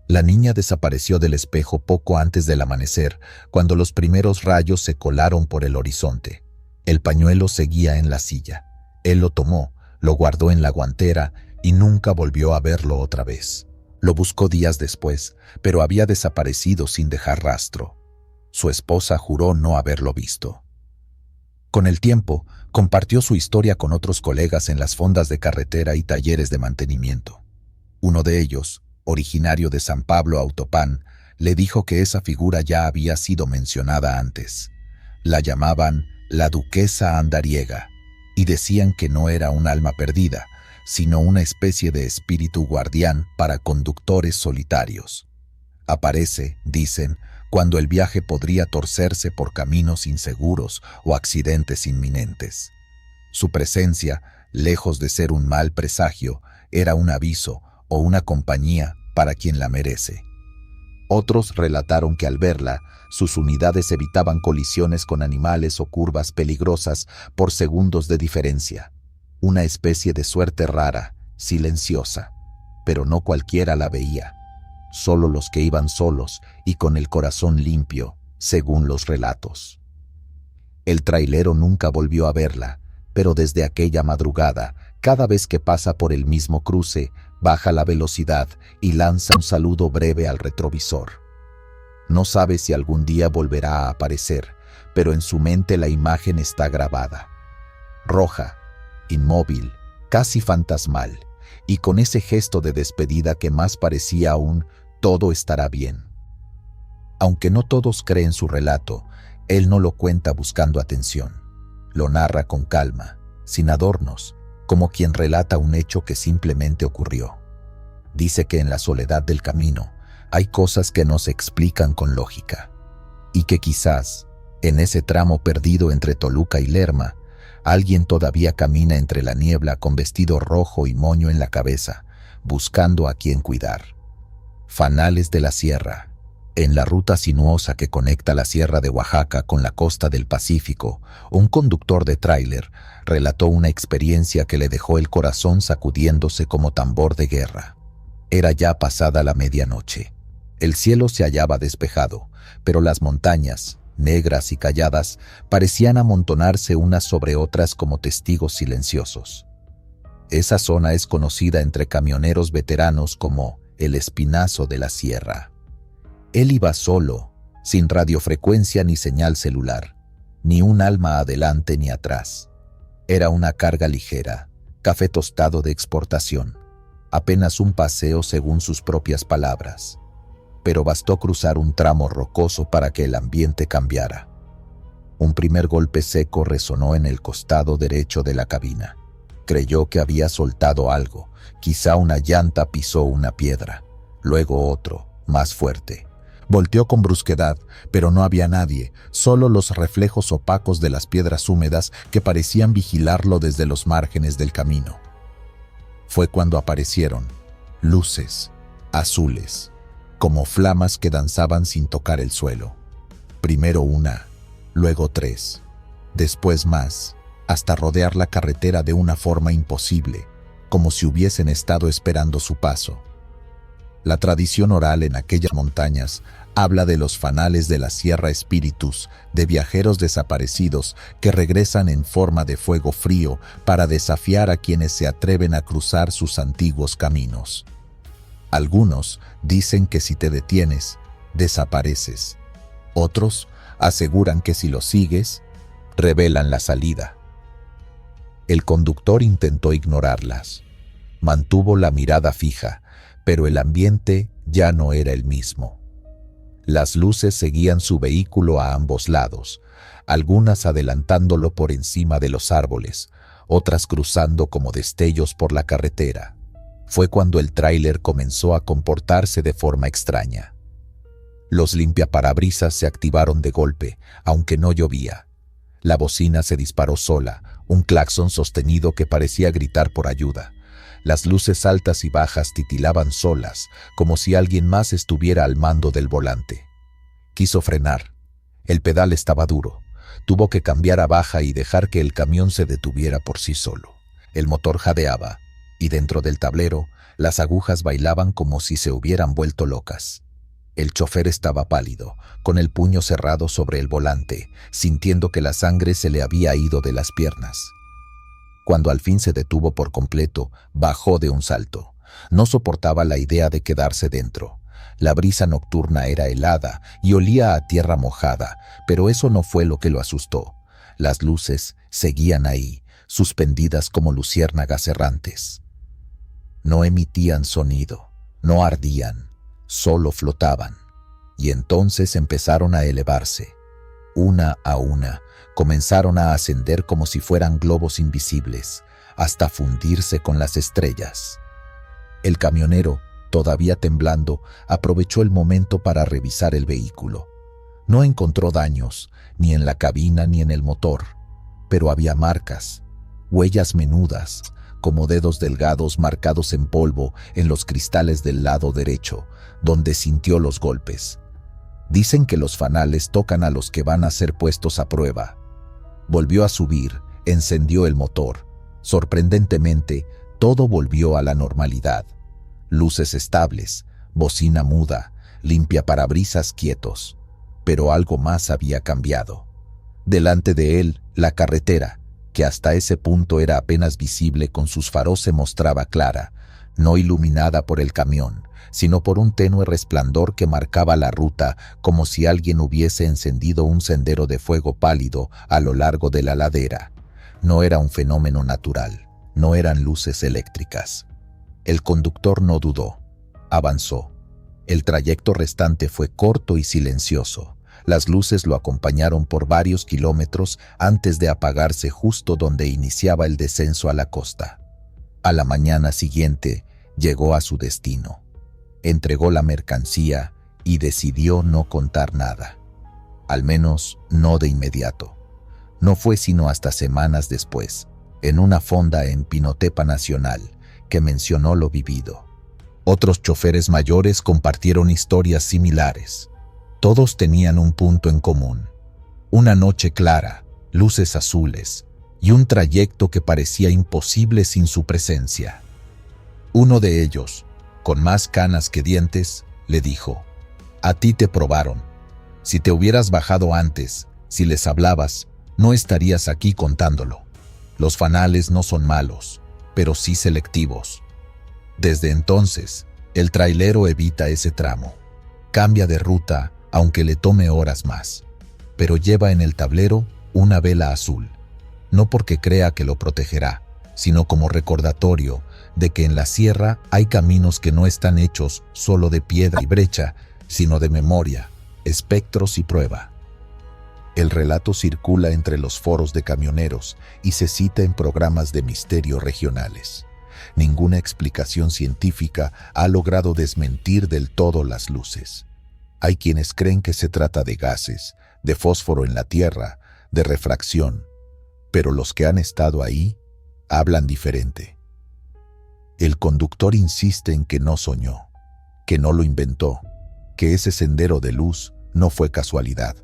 La niña desapareció del espejo poco antes del amanecer, cuando los primeros rayos se colaron por el horizonte. El pañuelo seguía en la silla. Él lo tomó, lo guardó en la guantera y nunca volvió a verlo otra vez. Lo buscó días después, pero había desaparecido sin dejar rastro. Su esposa juró no haberlo visto. Con el tiempo, compartió su historia con otros colegas en las fondas de carretera y talleres de mantenimiento. Uno de ellos, originario de San Pablo Autopan, le dijo que esa figura ya había sido mencionada antes. La llamaban la Duquesa Andariega, y decían que no era un alma perdida, sino una especie de espíritu guardián para conductores solitarios. Aparece, dicen, cuando el viaje podría torcerse por caminos inseguros o accidentes inminentes. Su presencia, lejos de ser un mal presagio, era un aviso o una compañía para quien la merece. Otros relataron que al verla, sus unidades evitaban colisiones con animales o curvas peligrosas por segundos de diferencia. Una especie de suerte rara, silenciosa, pero no cualquiera la veía. Solo los que iban solos y con el corazón limpio, según los relatos. El trailero nunca volvió a verla, pero desde aquella madrugada, cada vez que pasa por el mismo cruce, baja la velocidad y lanza un saludo breve al retrovisor. No sabe si algún día volverá a aparecer, pero en su mente la imagen está grabada. Roja, inmóvil, casi fantasmal, y con ese gesto de despedida que más parecía un «todo estará bien». Aunque no todos creen su relato, él no lo cuenta buscando atención. Lo narra con calma, sin adornos, como quien relata un hecho que simplemente ocurrió. Dice que en la soledad del camino hay cosas que no se explican con lógica, y que quizás, en ese tramo perdido entre Toluca y Lerma, alguien todavía camina entre la niebla con vestido rojo y moño en la cabeza, buscando a quien cuidar. Fanales de la Sierra. En la ruta sinuosa que conecta la Sierra de Oaxaca con la costa del Pacífico, un conductor de tráiler relató una experiencia que le dejó el corazón sacudiéndose como tambor de guerra. Era ya pasada la medianoche. El cielo se hallaba despejado, pero las montañas, negras y calladas, parecían amontonarse unas sobre otras como testigos silenciosos. Esa zona es conocida entre camioneros veteranos como el Espinazo de la Sierra. Él iba solo, sin radiofrecuencia ni señal celular, ni un alma adelante ni atrás. Era una carga ligera, café tostado de exportación, apenas un paseo según sus propias palabras. Pero bastó cruzar un tramo rocoso para que el ambiente cambiara. Un primer golpe seco resonó en el costado derecho de la cabina. Creyó que había soltado algo, quizá una llanta pisó una piedra, luego otro, más fuerte. Volteó con brusquedad, pero no había nadie, solo los reflejos opacos de las piedras húmedas que parecían vigilarlo desde los márgenes del camino. Fue cuando aparecieron luces azules, como flamas que danzaban sin tocar el suelo. Primero una, luego tres, después más, hasta rodear la carretera de una forma imposible, como si hubiesen estado esperando su paso. La tradición oral en aquellas montañas habla de los fanales de la Sierra Espíritus, de viajeros desaparecidos que regresan en forma de fuego frío para desafiar a quienes se atreven a cruzar sus antiguos caminos. Algunos dicen que si te detienes, desapareces. Otros aseguran que si los sigues, revelan la salida. El conductor intentó ignorarlas. Mantuvo la mirada fija, pero el ambiente ya no era el mismo. Las luces seguían su vehículo a ambos lados, algunas adelantándolo por encima de los árboles, otras cruzando como destellos por la carretera. Fue cuando el tráiler comenzó a comportarse de forma extraña. Los limpiaparabrisas se activaron de golpe, aunque no llovía. La bocina se disparó sola, un claxon sostenido que parecía gritar por ayuda. Las luces altas y bajas titilaban solas, como si alguien más estuviera al mando del volante. Quiso frenar. El pedal estaba duro. Tuvo que cambiar a baja y dejar que el camión se detuviera por sí solo. El motor jadeaba, y dentro del tablero, las agujas bailaban como si se hubieran vuelto locas. El chofer estaba pálido, con el puño cerrado sobre el volante, sintiendo que la sangre se le había ido de las piernas. Cuando al fin se detuvo por completo, bajó de un salto. No soportaba la idea de quedarse dentro. La brisa nocturna era helada y olía a tierra mojada, pero eso no fue lo que lo asustó. Las luces seguían ahí, suspendidas como luciérnagas errantes. No emitían sonido, no ardían, solo flotaban. Y entonces empezaron a elevarse. Una a una, comenzaron a ascender como si fueran globos invisibles, hasta fundirse con las estrellas. El camionero, todavía temblando, aprovechó el momento para revisar el vehículo. No encontró daños, ni en la cabina ni en el motor, pero había marcas, huellas menudas, como dedos delgados marcados en polvo en los cristales del lado derecho, donde sintió los golpes. Dicen que los fanales tocan a los que van a ser puestos a prueba. Volvió a subir, encendió el motor. Sorprendentemente, todo volvió a la normalidad. Luces estables, bocina muda, limpiaparabrisas quietos. Pero algo más había cambiado. Delante de él, la carretera, que hasta ese punto era apenas visible con sus faros, se mostraba clara, no iluminada por el camión, sino por un tenue resplandor que marcaba la ruta, como si alguien hubiese encendido un sendero de fuego pálido a lo largo de la ladera. No era un fenómeno natural, no eran luces eléctricas. El conductor no dudó. Avanzó. El trayecto restante fue corto y silencioso. Las luces lo acompañaron por varios kilómetros antes de apagarse justo donde iniciaba el descenso a la costa. A la mañana siguiente llegó a su destino. Entregó la mercancía y decidió no contar nada. Al menos no de inmediato. No fue sino hasta semanas después, en una fonda en Pinotepa Nacional, que mencionó lo vivido. Otros choferes mayores compartieron historias similares. Todos tenían un punto en común. Una noche clara, luces azules y un trayecto que parecía imposible sin su presencia. Uno de ellos, con más canas que dientes, le dijo: «A ti te probaron. Si te hubieras bajado antes, si les hablabas, no estarías aquí contándolo. Los fanales no son malos, pero sí selectivos». Desde entonces, el trailero evita ese tramo. Cambia de ruta, aunque le tome horas más, pero lleva en el tablero una vela azul, no porque crea que lo protegerá, sino como recordatorio de que en la sierra hay caminos que no están hechos solo de piedra y brecha, sino de memoria, espectros y prueba. El relato circula entre los foros de camioneros y se cita en programas de misterio regionales. Ninguna explicación científica ha logrado desmentir del todo las luces. Hay quienes creen que se trata de gases, de fósforo en la tierra, de refracción, pero los que han estado ahí hablan diferente. El conductor insiste en que no soñó, que no lo inventó, que ese sendero de luz no fue casualidad.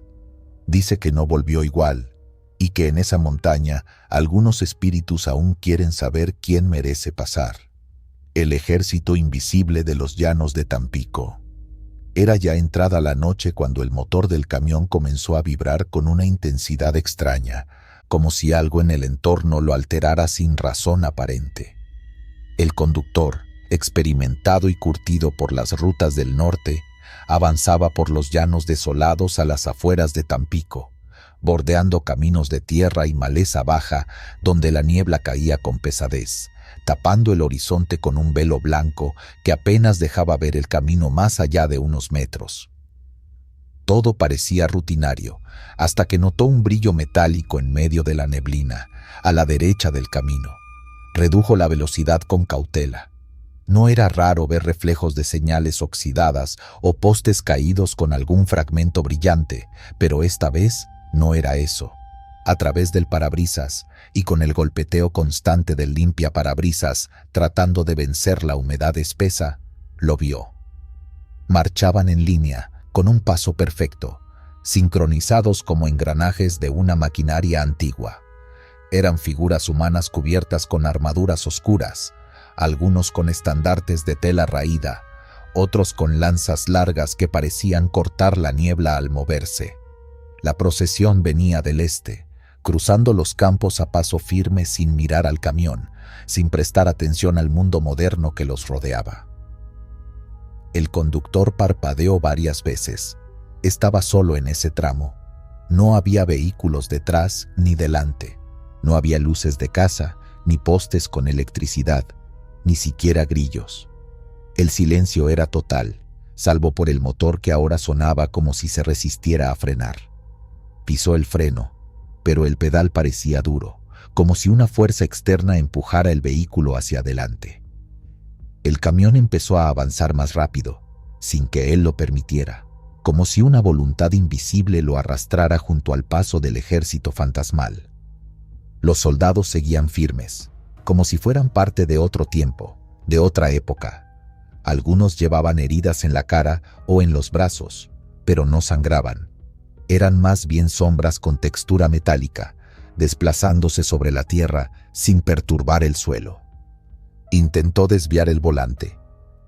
Dice que no volvió igual y que en esa montaña algunos espíritus aún quieren saber quién merece pasar. El ejército invisible de los llanos de Tampico. Era ya entrada la noche cuando el motor del camión comenzó a vibrar con una intensidad extraña, como si algo en el entorno lo alterara sin razón aparente. El conductor, experimentado y curtido por las rutas del norte, avanzaba por los llanos desolados a las afueras de Tampico, bordeando caminos de tierra y maleza baja donde la niebla caía con pesadez, tapando el horizonte con un velo blanco que apenas dejaba ver el camino más allá de unos metros. Todo parecía rutinario, hasta que notó un brillo metálico en medio de la neblina, a la derecha del camino. Redujo la velocidad con cautela. No era raro ver reflejos de señales oxidadas o postes caídos con algún fragmento brillante, pero esta vez no era eso. A través del parabrisas y con el golpeteo constante del limpiaparabrisas tratando de vencer la humedad espesa, lo vio. Marchaban en línea, con un paso perfecto, sincronizados como engranajes de una maquinaria antigua. Eran figuras humanas cubiertas con armaduras oscuras, algunos con estandartes de tela raída, otros con lanzas largas que parecían cortar la niebla al moverse. La procesión venía del este, cruzando los campos a paso firme sin mirar al camión, sin prestar atención al mundo moderno que los rodeaba. El conductor parpadeó varias veces. Estaba solo en ese tramo. No había vehículos detrás ni delante. No había luces de casa, ni postes con electricidad, ni siquiera grillos. El silencio era total, salvo por el motor que ahora sonaba como si se resistiera a frenar. Pisó el freno, pero el pedal parecía duro, como si una fuerza externa empujara el vehículo hacia adelante. El camión empezó a avanzar más rápido, sin que él lo permitiera, como si una voluntad invisible lo arrastrara junto al paso del ejército fantasmal. Los soldados seguían firmes, como si fueran parte de otro tiempo, de otra época. Algunos llevaban heridas en la cara o en los brazos, pero no sangraban. Eran más bien sombras con textura metálica, desplazándose sobre la tierra sin perturbar el suelo. Intentó desviar el volante.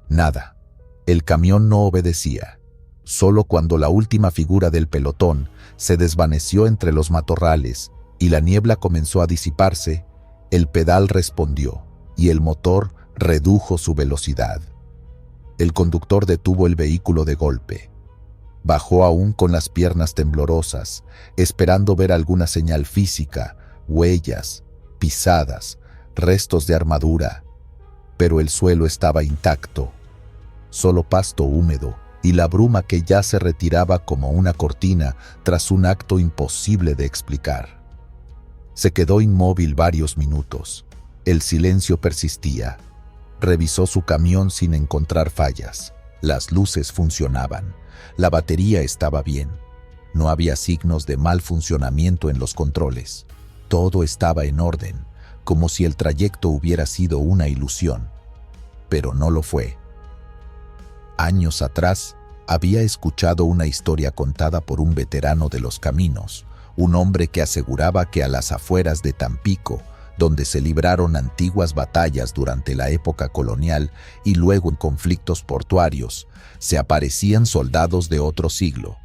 Nada. El camión no obedecía. Solo cuando la última figura del pelotón se desvaneció entre los matorrales y la niebla comenzó a disiparse, el pedal respondió y el motor redujo su velocidad. El conductor detuvo el vehículo de golpe. Bajó aún con las piernas temblorosas, esperando ver alguna señal física, huellas, pisadas, restos de armadura, pero el suelo estaba intacto, solo pasto húmedo y la bruma que ya se retiraba como una cortina tras un acto imposible de explicar. Se quedó inmóvil varios minutos. El silencio persistía. Revisó su camión sin encontrar fallas. Las luces funcionaban. La batería estaba bien. No había signos de mal funcionamiento en los controles. Todo estaba en orden, como si el trayecto hubiera sido una ilusión. Pero no lo fue. Años atrás, había escuchado una historia contada por un veterano de los caminos, un hombre que aseguraba que a las afueras de Tampico, donde se libraron antiguas batallas durante la época colonial y luego en conflictos portuarios, se aparecían soldados de otro siglo.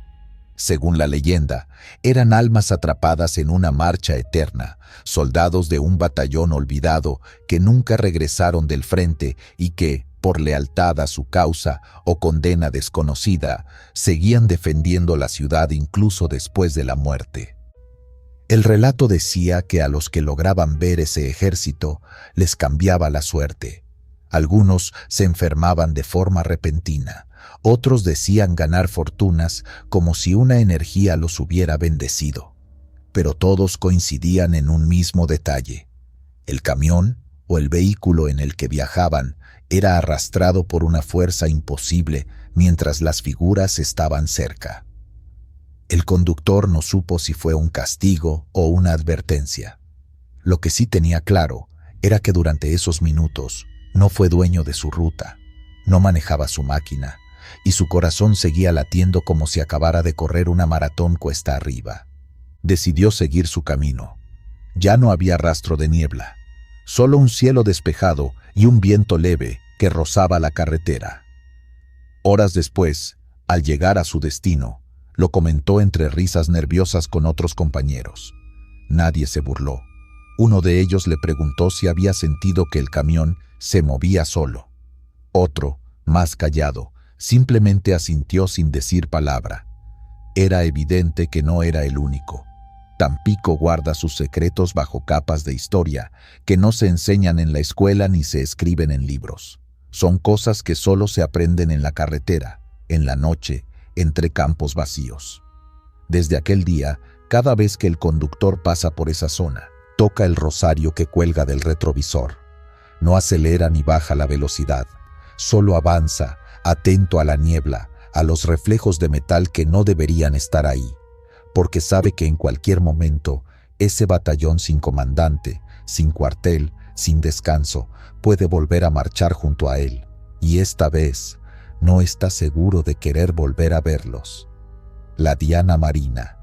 Según la leyenda, eran almas atrapadas en una marcha eterna, soldados de un batallón olvidado que nunca regresaron del frente y que, por lealtad a su causa o condena desconocida, seguían defendiendo la ciudad incluso después de la muerte. El relato decía que a los que lograban ver ese ejército les cambiaba la suerte. Algunos se enfermaban de forma repentina, otros decían ganar fortunas como si una energía los hubiera bendecido. Pero todos coincidían en un mismo detalle. El camión o el vehículo en el que viajaban era arrastrado por una fuerza imposible mientras las figuras estaban cerca. El conductor no supo si fue un castigo o una advertencia. Lo que sí tenía claro era que durante esos minutos no fue dueño de su ruta, no manejaba su máquina, y su corazón seguía latiendo como si acabara de correr una maratón cuesta arriba. Decidió seguir su camino. Ya no había rastro de niebla, solo un cielo despejado y un viento leve que rozaba la carretera. Horas después, al llegar a su destino, lo comentó entre risas nerviosas con otros compañeros. Nadie se burló. Uno de ellos le preguntó si había sentido que el camión se movía solo. Otro, más callado, simplemente asintió sin decir palabra. Era evidente que no era el único. Tampico guarda sus secretos bajo capas de historia que no se enseñan en la escuela ni se escriben en libros. Son cosas que solo se aprenden en la carretera, en la noche, entre campos vacíos. Desde aquel día, cada vez que el conductor pasa por esa zona, toca el rosario que cuelga del retrovisor. No acelera ni baja la velocidad, solo avanza, atento a la niebla, a los reflejos de metal que no deberían estar ahí, porque sabe que en cualquier momento ese batallón sin comandante, sin cuartel, sin descanso, puede volver a marchar junto a él, y esta vez no está seguro de querer volver a verlos. La Diana Marina.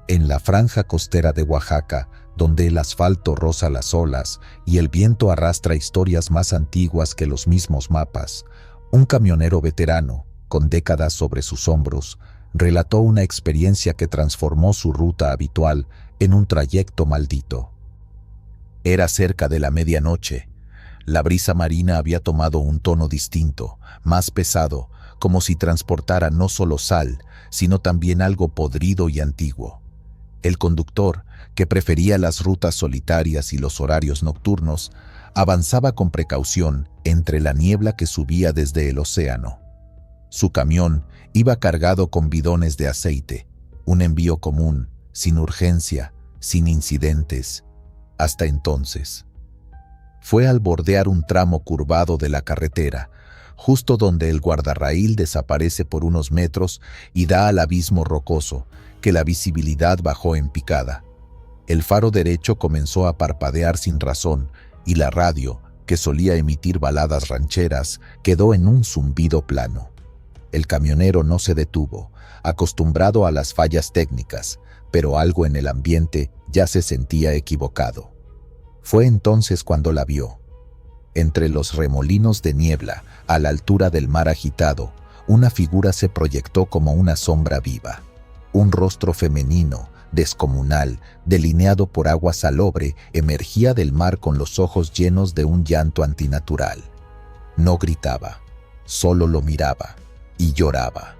En la franja costera de Oaxaca, donde el asfalto roza las olas y el viento arrastra historias más antiguas que los mismos mapas, un camionero veterano, con décadas sobre sus hombros, relató una experiencia que transformó su ruta habitual en un trayecto maldito. Era cerca de la medianoche. La brisa marina había tomado un tono distinto, más pesado, como si transportara no solo sal, sino también algo podrido y antiguo. El conductor, que prefería las rutas solitarias y los horarios nocturnos, avanzaba con precaución entre la niebla que subía desde el océano. Su camión iba cargado con bidones de aceite, un envío común, sin urgencia, sin incidentes. Hasta entonces. Fue al bordear un tramo curvado de la carretera, justo donde el guardarraíl desaparece por unos metros y da al abismo rocoso, que la visibilidad bajó en picada. El faro derecho comenzó a parpadear sin razón y la radio, que solía emitir baladas rancheras, quedó en un zumbido plano. El camionero no se detuvo, acostumbrado a las fallas técnicas, pero algo en el ambiente ya se sentía equivocado. Fue entonces cuando la vio. Entre los remolinos de niebla, a la altura del mar agitado, una figura se proyectó como una sombra viva. Un rostro femenino, descomunal, delineado por agua salobre, emergía del mar con los ojos llenos de un llanto antinatural. No gritaba, solo lo miraba y lloraba.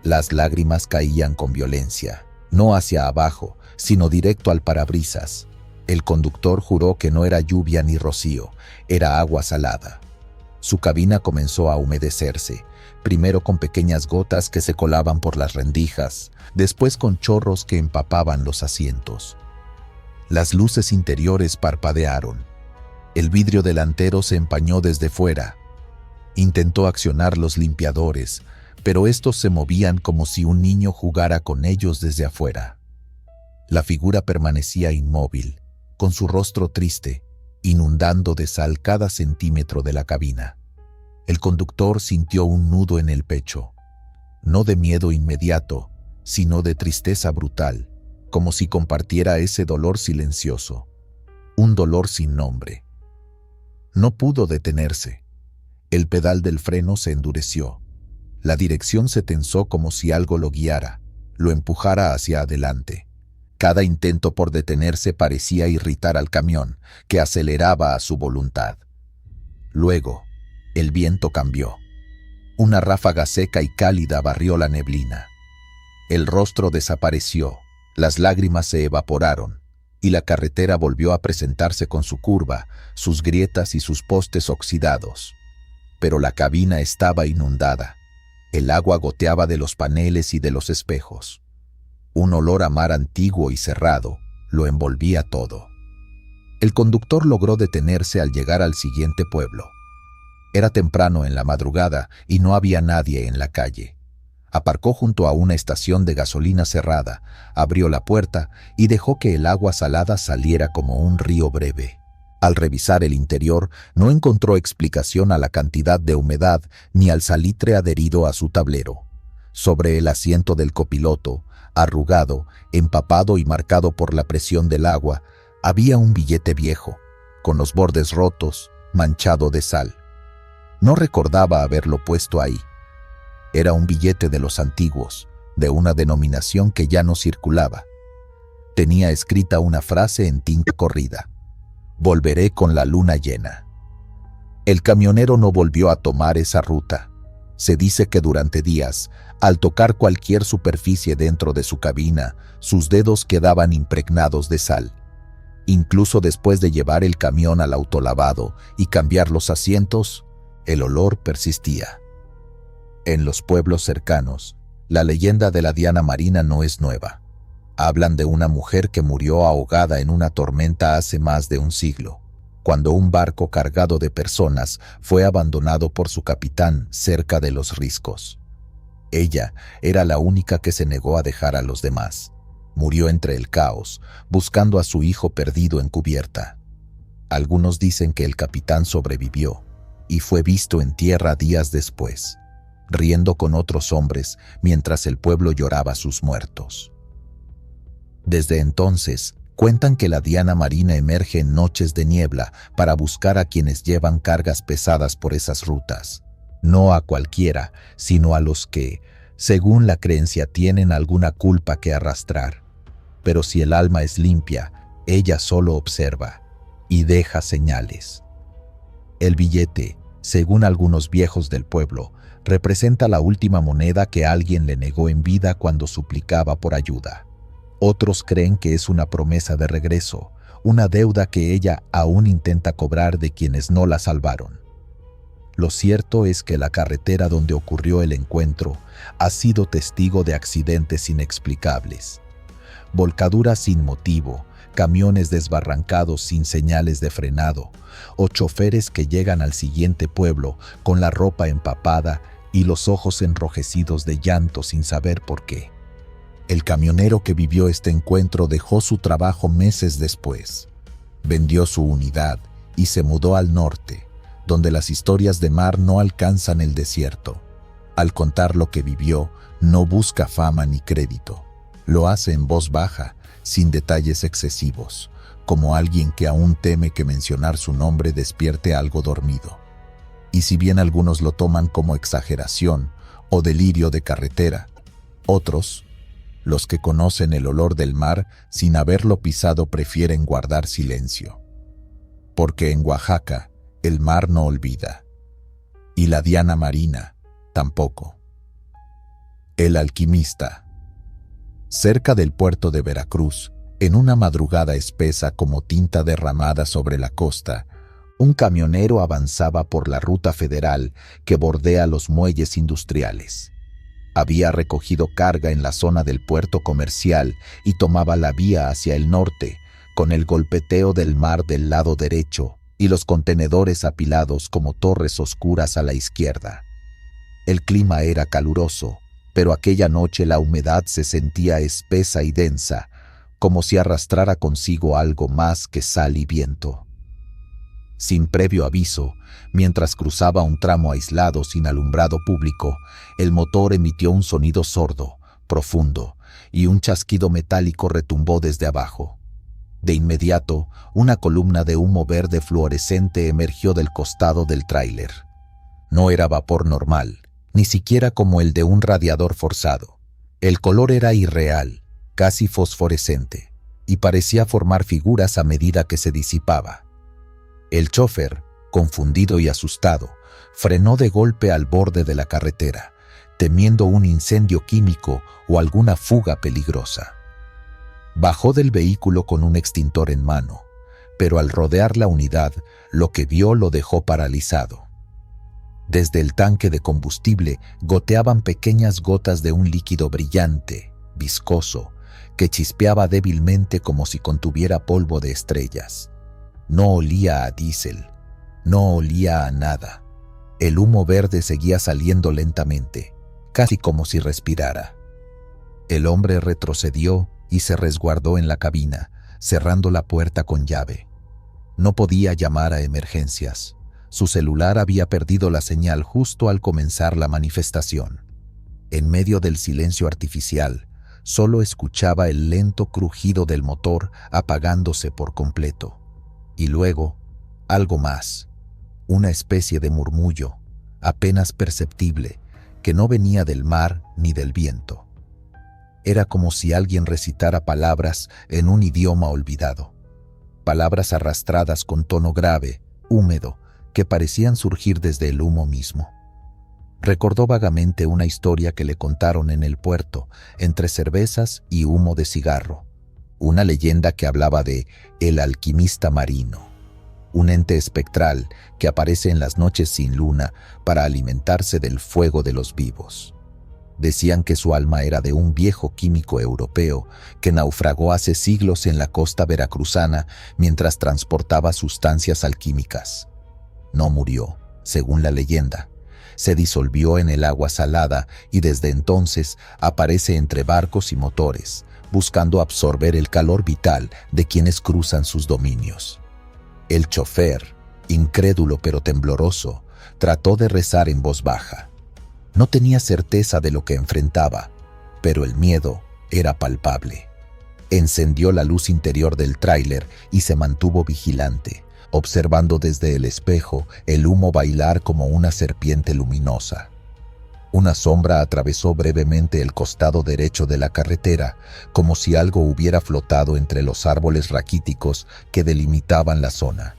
Las lágrimas caían con violencia, no hacia abajo, sino directo al parabrisas. El conductor juró que no era lluvia ni rocío, era agua salada. Su cabina comenzó a humedecerse, primero con pequeñas gotas que se colaban por las rendijas, después con chorros que empapaban los asientos. Las luces interiores parpadearon. El vidrio delantero se empañó desde fuera. Intentó accionar los limpiadores, pero estos se movían como si un niño jugara con ellos desde afuera. La figura permanecía inmóvil, con su rostro triste, inundando de sal cada centímetro de la cabina. El conductor sintió un nudo en el pecho, no de miedo inmediato, sino de tristeza brutal, como si compartiera ese dolor silencioso, un dolor sin nombre. No pudo detenerse. El pedal del freno se endureció. La dirección se tensó como si algo lo guiara, lo empujara hacia adelante. Cada intento por detenerse parecía irritar al camión, que aceleraba a su voluntad. Luego, el viento cambió. Una ráfaga seca y cálida barrió la neblina. El rostro desapareció, las lágrimas se evaporaron, y la carretera volvió a presentarse con su curva, sus grietas y sus postes oxidados. Pero la cabina estaba inundada. El agua goteaba de los paneles y de los espejos. Un olor a mar antiguo y cerrado lo envolvía todo. El conductor logró detenerse al llegar al siguiente pueblo. Era temprano en la madrugada y no había nadie en la calle. Aparcó junto a una estación de gasolina cerrada, abrió la puerta y dejó que el agua salada saliera como un río breve. Al revisar el interior, no encontró explicación a la cantidad de humedad ni al salitre adherido a su tablero. Sobre el asiento del copiloto, arrugado, empapado y marcado por la presión del agua, había un billete viejo, con los bordes rotos, manchado de sal. No recordaba haberlo puesto ahí. Era un billete de los antiguos, de una denominación que ya no circulaba. Tenía escrita una frase en tinta corrida: «Volveré con la luna llena». El camionero no volvió a tomar esa ruta. Se dice que durante días, al tocar cualquier superficie dentro de su cabina, sus dedos quedaban impregnados de sal. Incluso después de llevar el camión al autolavado y cambiar los asientos, el olor persistía. En los pueblos cercanos, la leyenda de la Diana Marina no es nueva. Hablan de una mujer que murió ahogada en una tormenta hace más de un siglo, cuando un barco cargado de personas fue abandonado por su capitán cerca de los riscos. Ella era la única que se negó a dejar a los demás. Murió entre el caos, buscando a su hijo perdido en cubierta. Algunos dicen que el capitán sobrevivió y fue visto en tierra días después, riendo con otros hombres mientras el pueblo lloraba sus muertos. Desde entonces, cuentan que la Diana Marina emerge en noches de niebla para buscar a quienes llevan cargas pesadas por esas rutas. No a cualquiera, sino a los que, según la creencia, tienen alguna culpa que arrastrar. Pero si el alma es limpia, ella solo observa y deja señales. El billete, según algunos viejos del pueblo, representa la última moneda que alguien le negó en vida cuando suplicaba por ayuda. Otros creen que es una promesa de regreso, una deuda que ella aún intenta cobrar de quienes no la salvaron. Lo cierto es que la carretera donde ocurrió el encuentro ha sido testigo de accidentes inexplicables. Volcaduras sin motivo, camiones desbarrancados sin señales de frenado, o choferes que llegan al siguiente pueblo con la ropa empapada y los ojos enrojecidos de llanto sin saber por qué. El camionero que vivió este encuentro dejó su trabajo meses después. Vendió su unidad y se mudó al norte, donde las historias de mar no alcanzan el desierto. Al contar lo que vivió, no busca fama ni crédito. Lo hace en voz baja, sin detalles excesivos, como alguien que aún teme que mencionar su nombre despierte algo dormido. Y si bien algunos lo toman como exageración o delirio de carretera, otros, los que conocen el olor del mar sin haberlo pisado, prefieren guardar silencio. Porque en Oaxaca, el mar no olvida. Y la Diana Marina, tampoco. El alquimista. Cerca del puerto de Veracruz, en una madrugada espesa como tinta derramada sobre la costa, Un camionero avanzaba por la ruta federal que bordea los muelles industriales. Había recogido carga en la zona del puerto comercial y tomaba la vía hacia el norte, con el golpeteo del mar del lado derecho y los contenedores apilados como torres oscuras a la izquierda. El clima era caluroso, pero aquella noche la humedad se sentía espesa y densa, como si arrastrara consigo algo más que sal y viento. Sin previo aviso, mientras cruzaba un tramo aislado sin alumbrado público, el motor emitió un sonido sordo, profundo, y un chasquido metálico retumbó desde abajo. De inmediato, una columna de humo verde fluorescente emergió del costado del tráiler. No era vapor normal, ni siquiera como el de un radiador forzado. El color era irreal, casi fosforescente, y parecía formar figuras a medida que se disipaba. El chófer, confundido y asustado, frenó de golpe al borde de la carretera, temiendo un incendio químico o alguna fuga peligrosa. Bajó del vehículo con un extintor en mano, pero al rodear la unidad, lo que vio lo dejó paralizado. Desde el tanque de combustible goteaban pequeñas gotas de un líquido brillante, viscoso, que chispeaba débilmente como si contuviera polvo de estrellas. No olía a diésel, no olía a nada. El humo verde seguía saliendo lentamente, casi como si respirara. El hombre retrocedió y se resguardó en la cabina, cerrando la puerta con llave. No podía llamar a emergencias. Su celular había perdido la señal justo al comenzar la manifestación. En medio del silencio artificial, solo escuchaba el lento crujido del motor apagándose por completo. Y luego, algo más, una especie de murmullo, apenas perceptible, que no venía del mar ni del viento. Era como si alguien recitara palabras en un idioma olvidado, palabras arrastradas con tono grave, húmedo, que parecían surgir desde el humo mismo. Recordó vagamente una historia que le contaron en el puerto, entre cervezas y humo de cigarro. Una leyenda que hablaba de el alquimista marino, un ente espectral que aparece en las noches sin luna para alimentarse del fuego de los vivos. Decían que su alma era de un viejo químico europeo que naufragó hace siglos en la costa veracruzana mientras transportaba sustancias alquímicas. No murió, según la leyenda. Se disolvió en el agua salada y desde entonces aparece entre barcos y motores, buscando absorber el calor vital de quienes cruzan sus dominios. El chófer, incrédulo pero tembloroso, trató de rezar en voz baja. No tenía certeza de lo que enfrentaba, pero el miedo era palpable. Encendió la luz interior del tráiler y se mantuvo vigilante, observando desde el espejo el humo bailar como una serpiente luminosa. Una sombra atravesó brevemente el costado derecho de la carretera, como si algo hubiera flotado entre los árboles raquíticos que delimitaban la zona.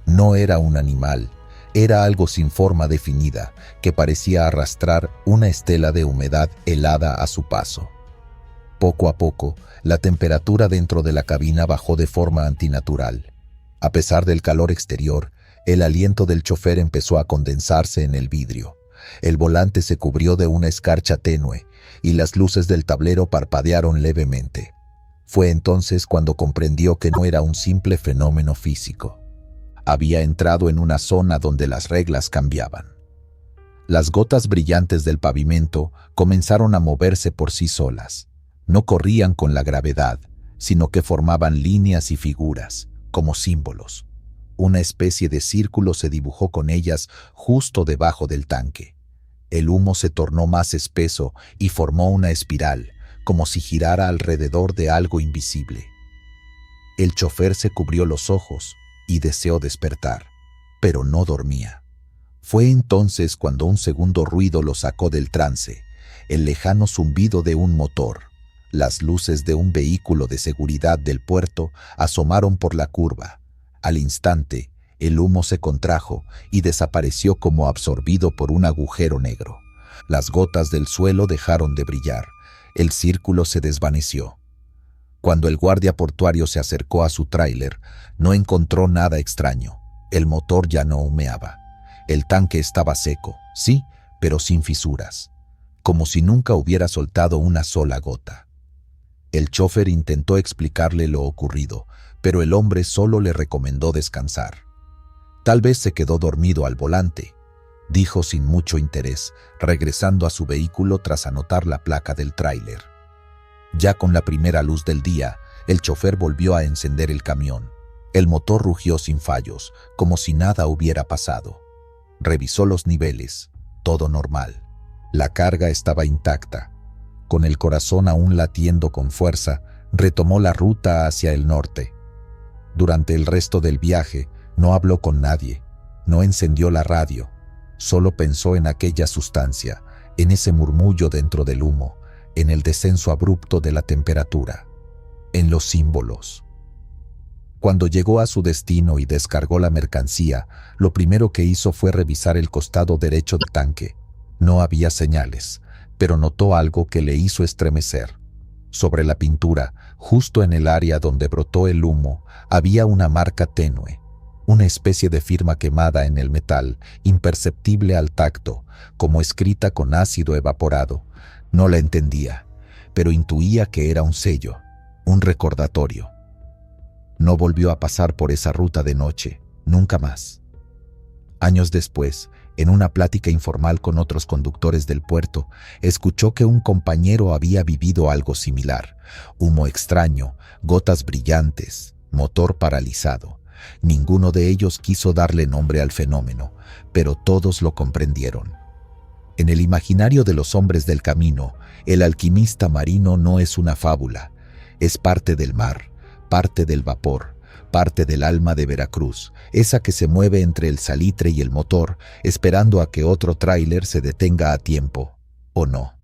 No era un animal, era algo sin forma definida, que parecía arrastrar una estela de humedad helada a su paso. Poco a poco, la temperatura dentro de la cabina bajó de forma antinatural. A pesar del calor exterior, el aliento del chofer empezó a condensarse en el vidrio. El volante se cubrió de una escarcha tenue y las luces del tablero parpadearon levemente. Fue entonces cuando comprendió que no era un simple fenómeno físico. Había entrado en una zona donde las reglas cambiaban. Las gotas brillantes del pavimento comenzaron a moverse por sí solas. No corrían con la gravedad, sino que formaban líneas y figuras, como símbolos. Una especie de círculo se dibujó con ellas justo debajo del tanque. El humo se tornó más espeso y formó una espiral, como si girara alrededor de algo invisible. El chófer se cubrió los ojos y deseó despertar, pero no dormía. Fue entonces cuando un segundo ruido lo sacó del trance, el lejano zumbido de un motor. Las luces de un vehículo de seguridad del puerto asomaron por la curva. Al instante, el humo se contrajo y desapareció como absorbido por un agujero negro. Las gotas del suelo dejaron de brillar. El círculo se desvaneció. Cuando el guardia portuario se acercó a su tráiler, no encontró nada extraño. El motor ya no humeaba. El tanque estaba seco, sí, pero sin fisuras, como si nunca hubiera soltado una sola gota. El chofer intentó explicarle lo ocurrido, pero el hombre solo le recomendó descansar. Tal vez se quedó dormido al volante, dijo sin mucho interés, regresando a su vehículo tras anotar la placa del tráiler. Ya con la primera luz del día, el chofer volvió a encender el camión. El motor rugió sin fallos, como si nada hubiera pasado. Revisó los niveles, todo normal. La carga estaba intacta. Con el corazón aún latiendo con fuerza, retomó la ruta hacia el norte. Durante el resto del viaje, no habló con nadie, no encendió la radio, solo pensó en aquella sustancia, en ese murmullo dentro del humo, en el descenso abrupto de la temperatura, en los símbolos. Cuando llegó a su destino y descargó la mercancía, lo primero que hizo fue revisar el costado derecho del tanque. No había señales, pero notó algo que le hizo estremecer. Sobre la pintura, justo en el área donde brotó el humo, había una marca tenue, una especie de firma quemada en el metal, imperceptible al tacto, como escrita con ácido evaporado. No la entendía, pero intuía que era un sello, un recordatorio. No volvió a pasar por esa ruta de noche, nunca más. Años después, en una plática informal con otros conductores del puerto, escuchó que un compañero había vivido algo similar: humo extraño, gotas brillantes, motor paralizado. Ninguno de ellos quiso darle nombre al fenómeno, pero todos lo comprendieron. En el imaginario de los hombres del camino, el alquimista marino no es una fábula, es parte del mar, parte del vapor, parte del alma de Veracruz, esa que se mueve entre el salitre y el motor, esperando a que otro tráiler se detenga a tiempo, ¿o no?